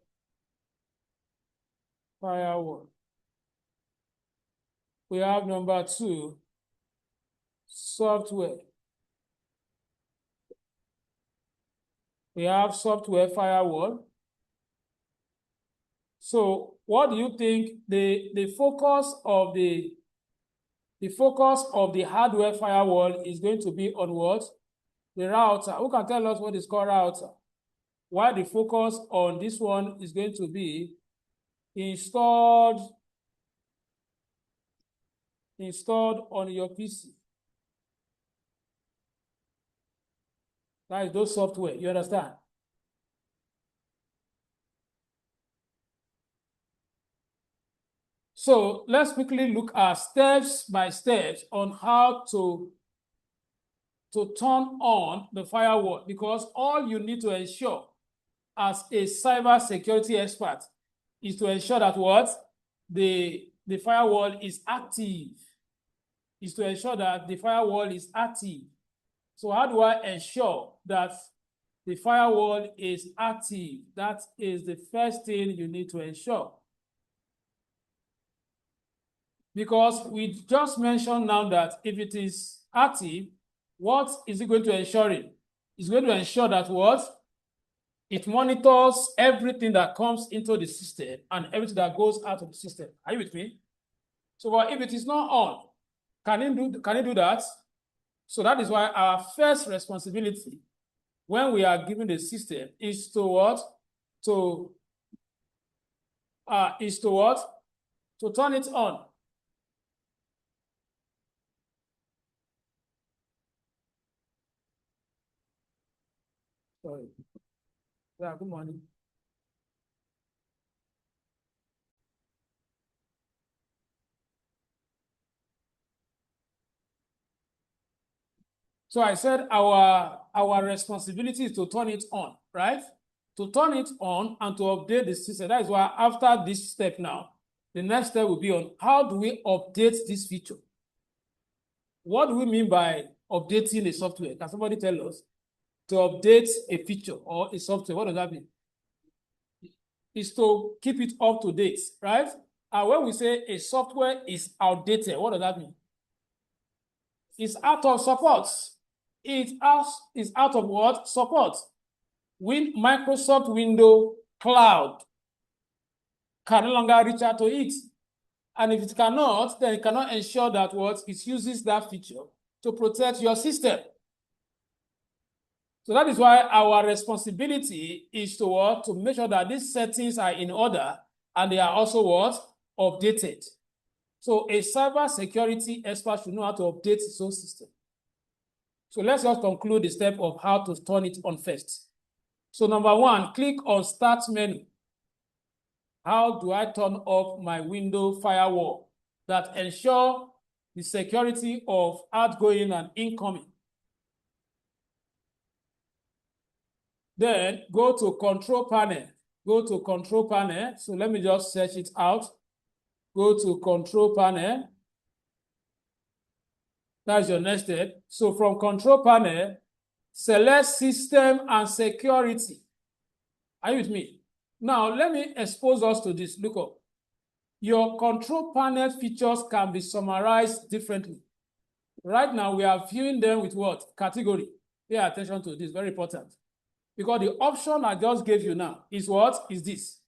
We have number two, software. We have software firewall. So what do you think the focus of the hardware firewall is going to be on what? The router. Who can tell us what is called router? Why the focus on this one is going to be installed on your PC. That is those software, you understand? So let's quickly look at steps by steps on how to turn on the firewall, because all you need to ensure as a cyber security expert is to ensure that what? The firewall is active. Is to ensure that the firewall is active. So how do I ensure that the firewall is active? That is the first thing you need to ensure. Because we just mentioned now that if it is active, what is it going to ensure it? It's going to ensure that what? It monitors everything that comes into the system and everything that goes out of the system. Are you with me? So if it is not on, can it do that? So that is why our first responsibility when we are given the system is to what? To turn it on. Sorry. Yeah, good morning. So I said our responsibility is to turn it on, right? To turn it on and to update the system. That is why after this step now, the next step will be on how do we update this feature? What do we mean by updating a software? Can somebody tell us? To update a feature or a software, what does that mean? Is to keep it up to date, right? And when we say a software is outdated, what does that mean? It's out of support. It is out of what? Support. When Microsoft Windows Cloud can no longer reach out to it. And if it cannot, then it cannot ensure that what it uses that feature to protect your system. So that is why our responsibility is to what? To make sure that these settings are in order and they are also what? Updated. So a cybersecurity expert should know how to update his own system. So let's just conclude the step of how to turn it on first. So number one, click on Start menu. How do I turn off my window firewall that ensure the security of outgoing and incoming? Then go to Control Panel. Go to Control Panel. So let me just search it out. Go to Control Panel. That's your next step. So from Control Panel, select System and Security. Are you with me? Now, let me expose us to this. Look up. Your Control Panel features can be summarized differently. Right now, we are viewing them with what? Category. Pay attention to this, very important. Because the option I just gave you now is what? Is this.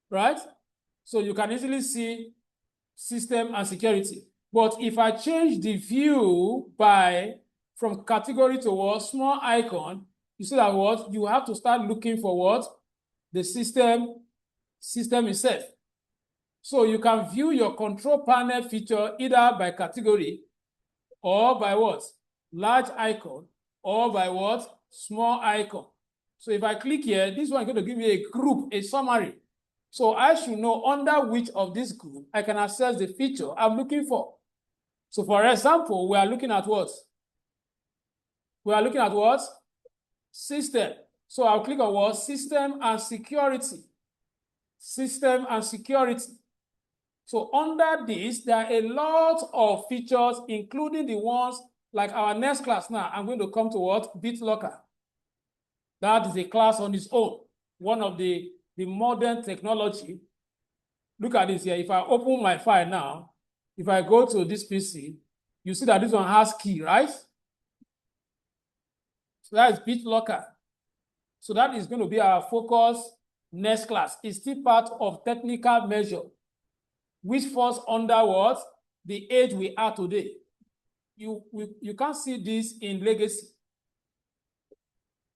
Right? So you can easily see System and Security. But if I change the view from category to what? Small icon, you see that what? You have to start looking for what? The system itself. So you can view your Control Panel feature either by category or by what? Large icon or by what? Small icon. So if I click here, this one is going to give me a group, a summary. So I should know under which of this group I can access the feature I'm looking for. So for example, we are looking at what? We are looking at what? System. So I'll click on what? System and Security. System and Security. So under this, there are a lot of features, including the ones like our next class now. I'm going to come to what? BitLocker. That is a class on its own. One of the modern technology. Look at this here. If I open my file now, if I go to this PC, you see that this one has key, right? So that is BitLocker. So that is going to be our focus next class. It's still part of technical measure, which falls under what? The age we are today. You can't see this in legacy.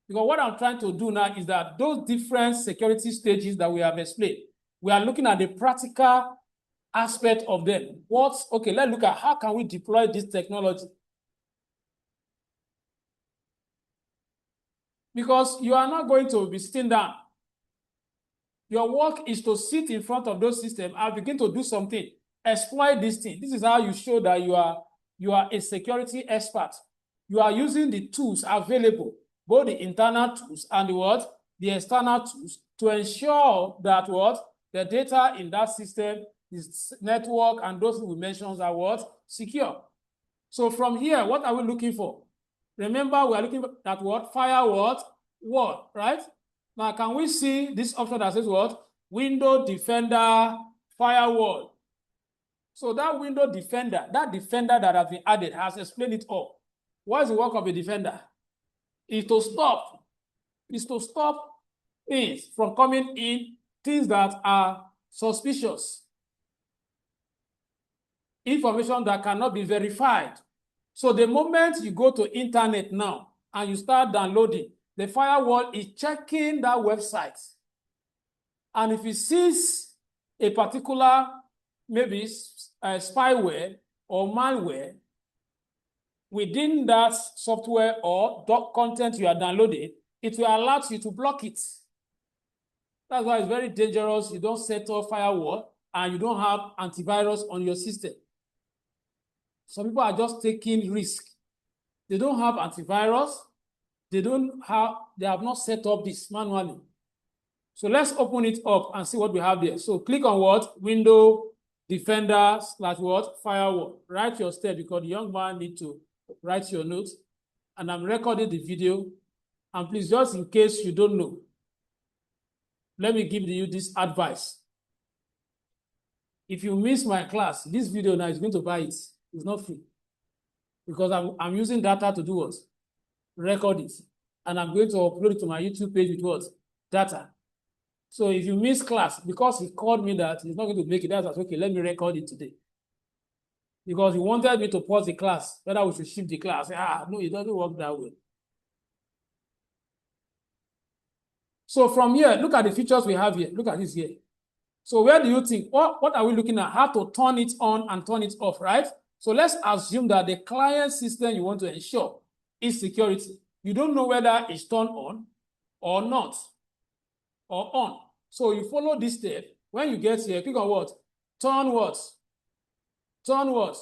Because what I'm trying to do now is that those different security stages that we have explained, we are looking at the practical aspect of them. Okay, let's look at how can we deploy this technology. Because you are not going to be sitting down. Your work is to sit in front of those systems and begin to do something. Exploit this thing. This is how you show that you are a security expert. You are using the tools available, both the internal tools and the external tools, to ensure that the data in that system, this network, and those we mentioned are secure. So from here, what are we looking for? Remember, we are looking at firewall, right? Now, can we see this option that says what? Window Defender Firewall. So that window defender, that defender that has been added has explained it all. What is the work of a defender? Is to stop things from coming in, things that are suspicious, information that cannot be verified. So the moment you go to internet now and you start downloading, the firewall is checking that website. And if it sees a particular, maybe spyware or malware within that software or content you are downloading, it will allow you to block it. That's why it's very dangerous. You don't set up firewall and you don't have antivirus on your system. Some people are just taking risk. They don't have antivirus. They have not set up this manually. So let's open it up and see what we have there. So click on what? Window Defender / what? Firewall. Write your step because the young man need to write your notes. And I'm recording the video. And please, just in case you don't know, let me give you this advice. If you miss my class, this video now is going to buy it. It's not free. Because I'm using data to do what? Record it. And I'm going to upload it to my YouTube page with what? Data. So if you miss class, because he called me that he's not going to make it, that's okay, let me record it today. Because he wanted me to pause the class, whether we should shift the class. No, it doesn't work that way. So from here, look at the features we have here. Look at this here. So where do you think, what are we looking at? How to turn it on and turn it off, right? So let's assume that the client system you want to ensure is security. You don't know whether it's turned on or not, or on. So you follow this step. When you get here, click on what? Turn what? Turn what?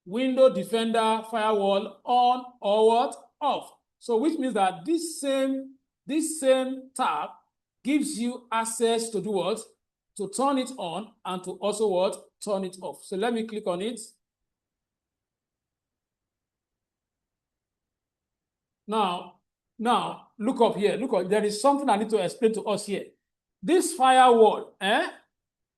Window Defender Firewall on or what? Off. So which means that this same tab gives you access to do what? To turn it on and to also what? Turn it off. So let me click on it. Now, look up here. Look up. There is something I need to explain to us here. This firewall,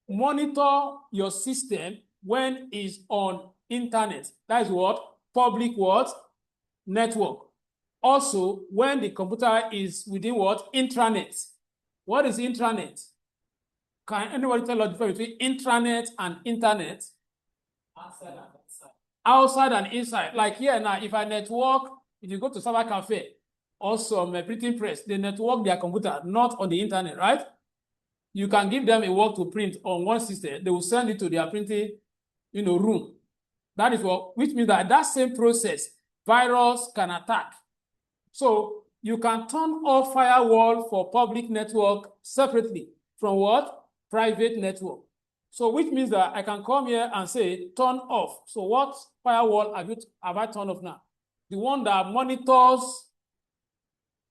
monitor your system when it's on internet. That is what? Public what? Network. Also, when the computer is within what? Intranet. What is intranet? Can anybody tell us the difference between intranet and internet? Outside and inside. Outside and inside. Like here now, if I network, if you go to Cyber Cafe or some printing press, they network their computer, not on the internet, right? You can give them a work to print on one system. They will send it to their printing, room. That is what, which means that same process, virus can attack. So you can turn off firewall for public network separately from what? Private network. So which means that I can come here and say turn off. So what firewall have I turned off now? The one that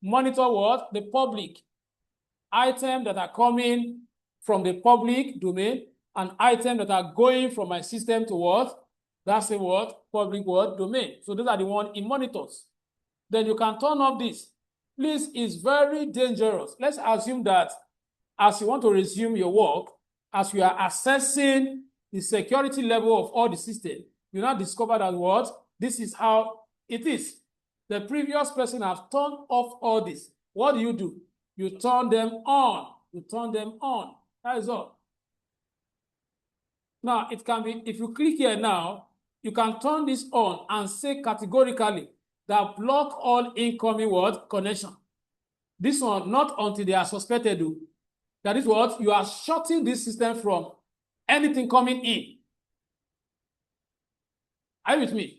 monitor what? The public items that are coming from the public domain and items that are going from my system to what? That's a what? Public what? Domain. So those are the ones it monitors. Then you can turn off this. Please, it's very dangerous. Let's assume that as you want to resume your work, as you are assessing the security level of all the system, you now discover that what? This is how it is. The previous person has turned off all this. What do? You turn them on. You turn them on. That is all. Now, it can be, if you click here now, you can turn this on and say categorically that block all incoming what? Connection. This one, not until they are suspected. That is what? You are shutting this system from anything coming in. Are you with me?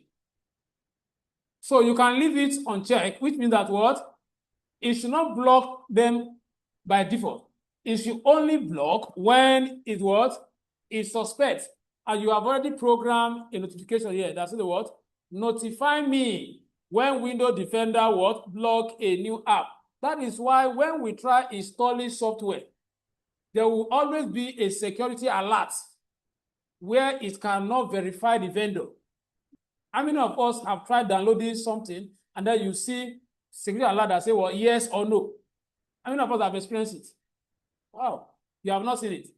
So you can leave it unchecked, which means that what? It should not block them by default. It should only block when it what? It suspects. And you have already programmed a notification here. That's the what? Notify me when Windows Defender what? Block a new app. That is why when we try installing software, there will always be a security alert where it cannot verify the vendor. How many of us have tried downloading something and then you see security alert that say, well, yes or no? How many of us have experienced it? Wow, you have not seen it.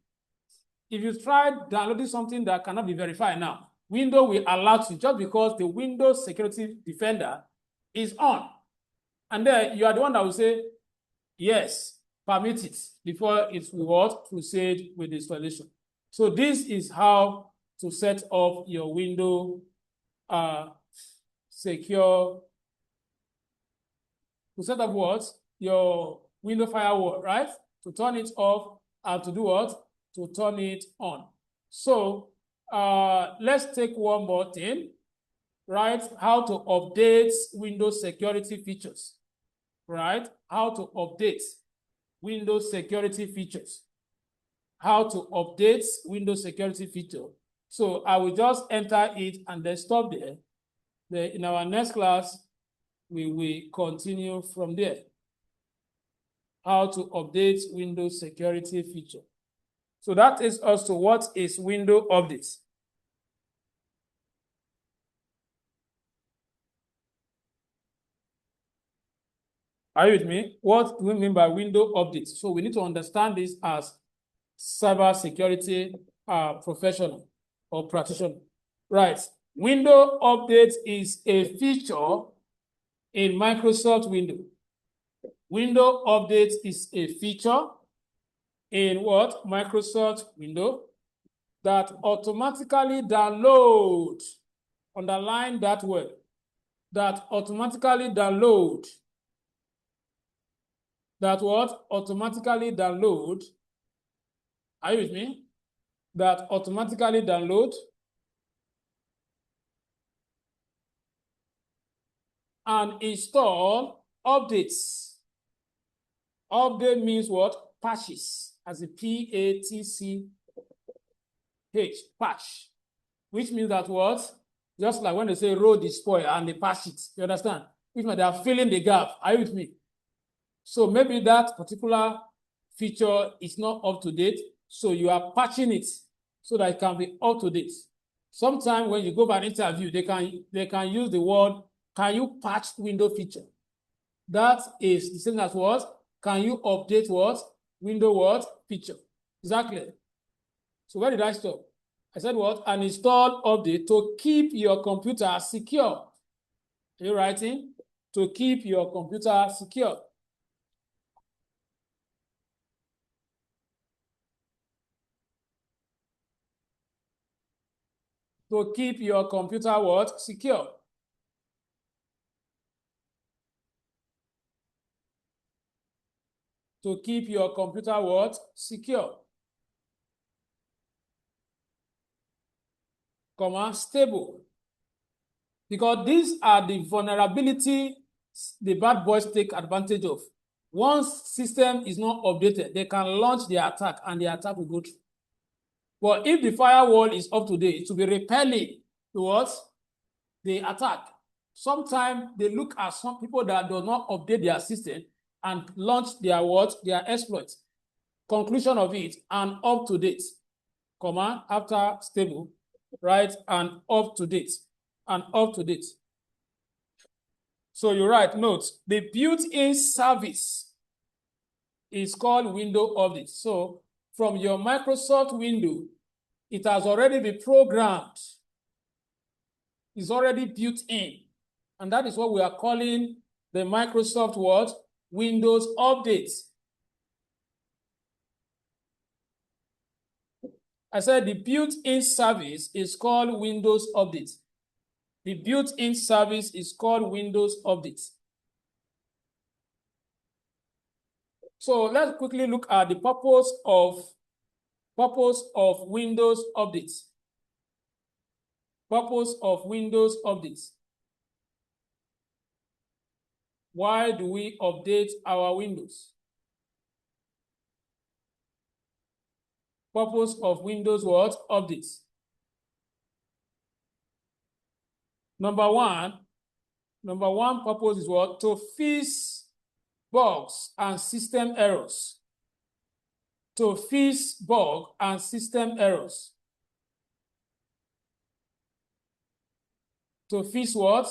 If you try downloading something that cannot be verified now, Windows will alert you just because the Windows Security Defender is on. And then you are the one that will say, yes, permit it before it will proceed with the installation. So this is how to set up your Windows secure, to set up what? Your Windows firewall, right? To turn it off and to do what? To turn it on. So let's take one more thing, right? How to update Windows security features, right? How to update Windows security features. How to update Windows security feature. So I will just enter it and then stop there. In our next class, we will continue from there. How to update Windows security feature. So that is also what is window updates. Are you with me? What do we mean by window updates? So we need to understand this as cybersecurity professional or practitioner. Right. Window update is a feature in Microsoft Windows. Window update is a feature in what? Microsoft Windows that automatically download, underline that word, that automatically download, that what? Automatically download, are you with me? That automatically download and install updates. Update means what? Patches, as a P-A-T-C-H, patch, which means that what? Just like when they say road is spoiled and they patch it, you understand? Which means they are filling the gap. Are you with me? So maybe that particular feature is not up to date, so you are patching it so that it can be up to date. Sometimes when you go for an interview, they can use the word, can you patch window feature? That is the same as what? Can you update what? Window what? Feature. Exactly. So where did I stop? I said what? An install update to keep your computer secure. Are you writing? To keep your computer secure. To keep your computer what? Secure. To keep your computer what? Secure. Comma, stable. Because these are the vulnerability the bad boys take advantage of. Once system is not updated, they can launch the attack and the attack will go through. But if the firewall is up to date, it will be repelling towards the attack. Sometimes they look at some people that do not update their system and launch their what? Their exploits. Conclusion of it, and up to date, comma, after stable, right, and up to date, and up to date. So you write, note, the built-in service is called window update. So from your Microsoft window, it has already been programmed. It's already built in. And that is what we are calling the Microsoft what? Windows update. I said the built-in service is called Windows update. The built-in service is called Windows update. So let's quickly look at the purpose of Windows update. Purpose of Windows update. Why do we update our Windows? Purpose of Windows what? Updates. Number one purpose is what? To fix bugs and system errors. To fix bugs and system errors. To fix what?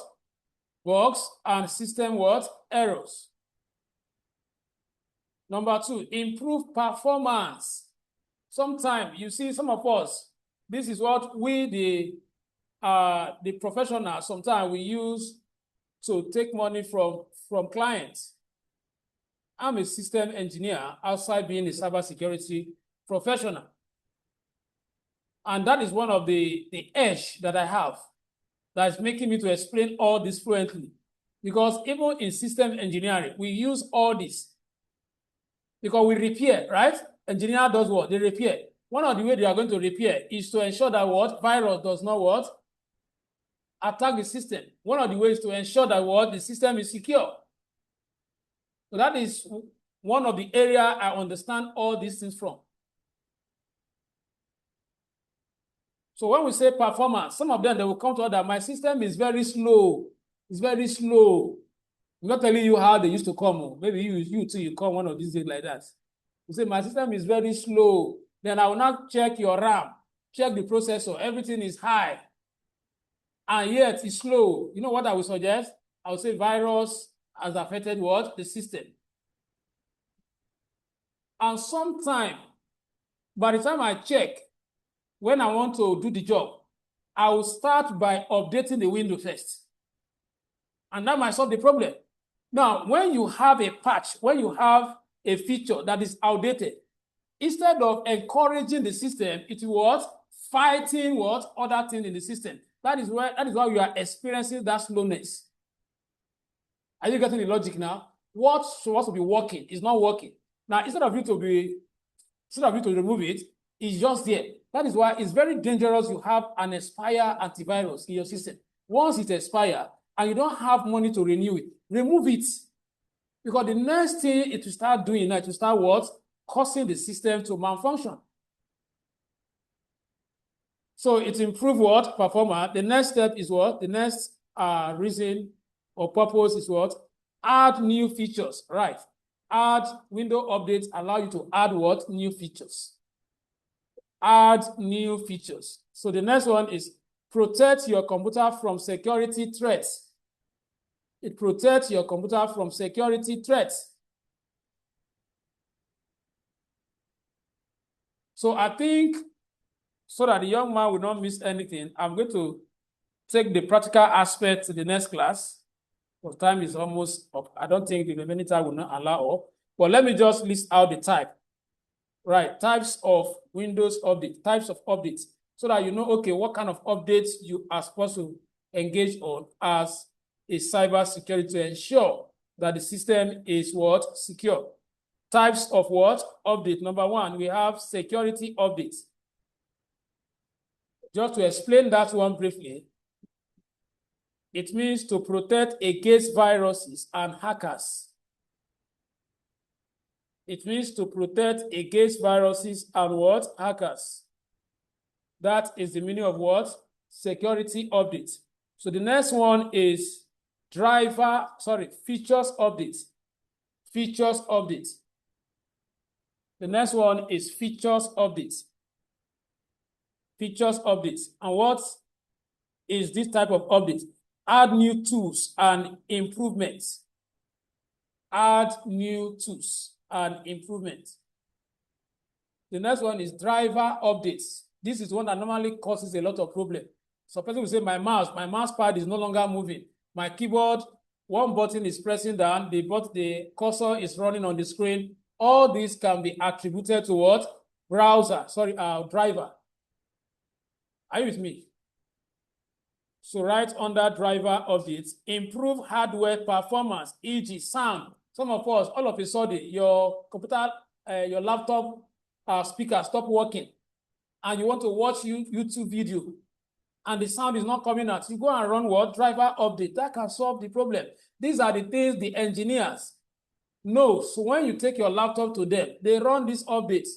Bugs and system what? Errors. Number two, improve performance. Sometimes you see some of us, this is what we, the professionals, sometimes we use to take money from clients. I'm a system engineer outside being a cybersecurity professional. And that is one of the edge that I have that is making me to explain all this fluently. Because even in system engineering, we use all this. Because we repair, right? Engineer does what? They repair. One of the ways they are going to repair is to ensure that what? Virus does not what? Attack the system. One of the ways to ensure that what? The system is secure. So that is one of the areas I understand all these things from. So when we say performance, some of them, they will come to us that my system is very slow. It's very slow. I'm not telling you how they used to come. Maybe you too, you come one of these days like that. You say, my system is very slow. Then I will not check your RAM, check the processor. Everything is high. And yet it's slow. You know what I would suggest? I would say virus has affected what? The system. And sometime, by the time I check, when I want to do the job, I will start by updating the window first. And that might solve the problem. Now, when you have a patch, when you have a feature that is outdated, instead of encouraging the system, it was fighting what other things in the system. That is why you are experiencing that slowness. Are you getting the logic now? What's supposed to be working is not working. Now, instead of you to remove it, it's just there. That is why it's very dangerous you have an expire antivirus in your system. Once it expires and you don't have money to renew it, remove it. Because the next thing it will start doing now, it will start what? Causing the system to malfunction. So it improves what? Performance. The next step is what? The next reason or purpose is what? Add new features, right? Add window updates allow you to add what? New features. Add new features. So the next one is protect your computer from security threats. It protects your computer from security threats. So I think so that the young man will not miss anything, I'm going to take the practical aspect to the next class. Because time is almost up. I don't think the remaining time will not allow up. But let me just list out the type. Right, types of Windows update, types of updates, so that you know, okay, what kind of updates you are supposed to engage on as a cybersecurity to ensure that the system is what? Secure. Types of what? Update. Number one, we have security updates. Just to explain that one briefly, it means to protect against viruses and hackers. It means to protect against viruses and what? Hackers. That is the meaning of what? Security update. So the next one is features update. Features update. The next one is features update. Features update. And what is this type of update? Add new tools and improvements. Add new tools and improvements. The next one is driver updates. This is one that normally causes a lot of problems. So person will say, my mouse pad is no longer moving. My keyboard, one button is pressing down, the cursor is running on the screen. All these can be attributed to what? Driver. Are you with me? So right under driver updates, improve hardware performance, e.g. sound. Some of us, all of a sudden, your computer, your laptop speaker stop working, and you want to watch YouTube video, and the sound is not coming out. You go and run what? Driver update. That can solve the problem. These are the things the engineers know. So when you take your laptop to them, they run these updates.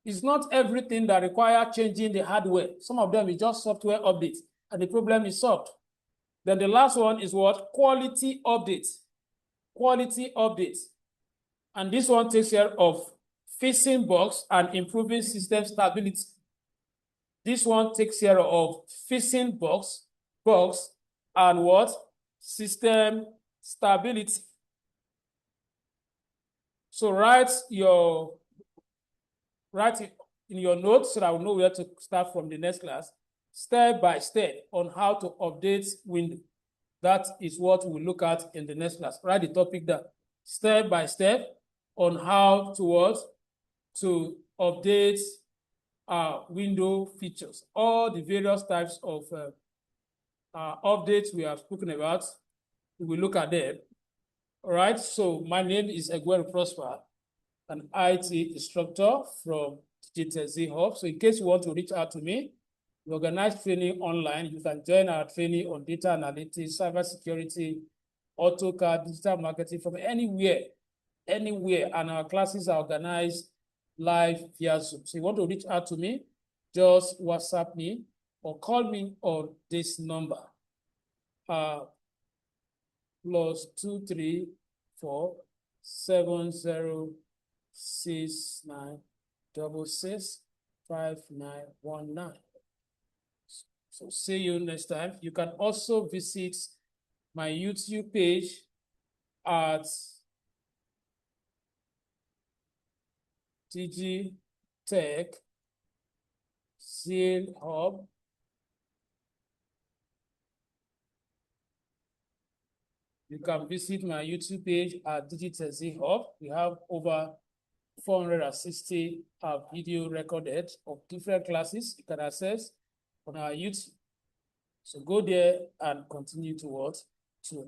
It's not everything that requires changing the hardware. Some of them is just software updates, and the problem is solved. Then the last one is what? Quality updates. Quality updates. And this one takes care of fixing bugs and improving system stability. This one takes care of fixing bugs and what? System stability. So write it in your notes so that I will know where to start from the next class, step by step on how to update Windows. That is what we'll look at in the next class. Write the topic down, step by step on how to update window features. All the various types of updates we have spoken about, we will look at them. All right, so my name is Egwelu Prosper, an IT instructor from GTZ Hub. So in case you want to reach out to me, we organize training online. You can join our training on data analytics, cybersecurity, AutoCAD, digital marketing from anywhere, and our classes are organized live via Zoom. So you want to reach out to me, just WhatsApp me or call me on this number. +2347069665919. So see you next time. You can also visit my YouTube page at DigiTech Seal Hub. You can visit my YouTube page at DigiTech Seal Hub. We have over 460 video recorded of different classes you can access on our YouTube. So go there and continue to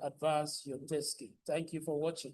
advance your test skill. Thank you for watching.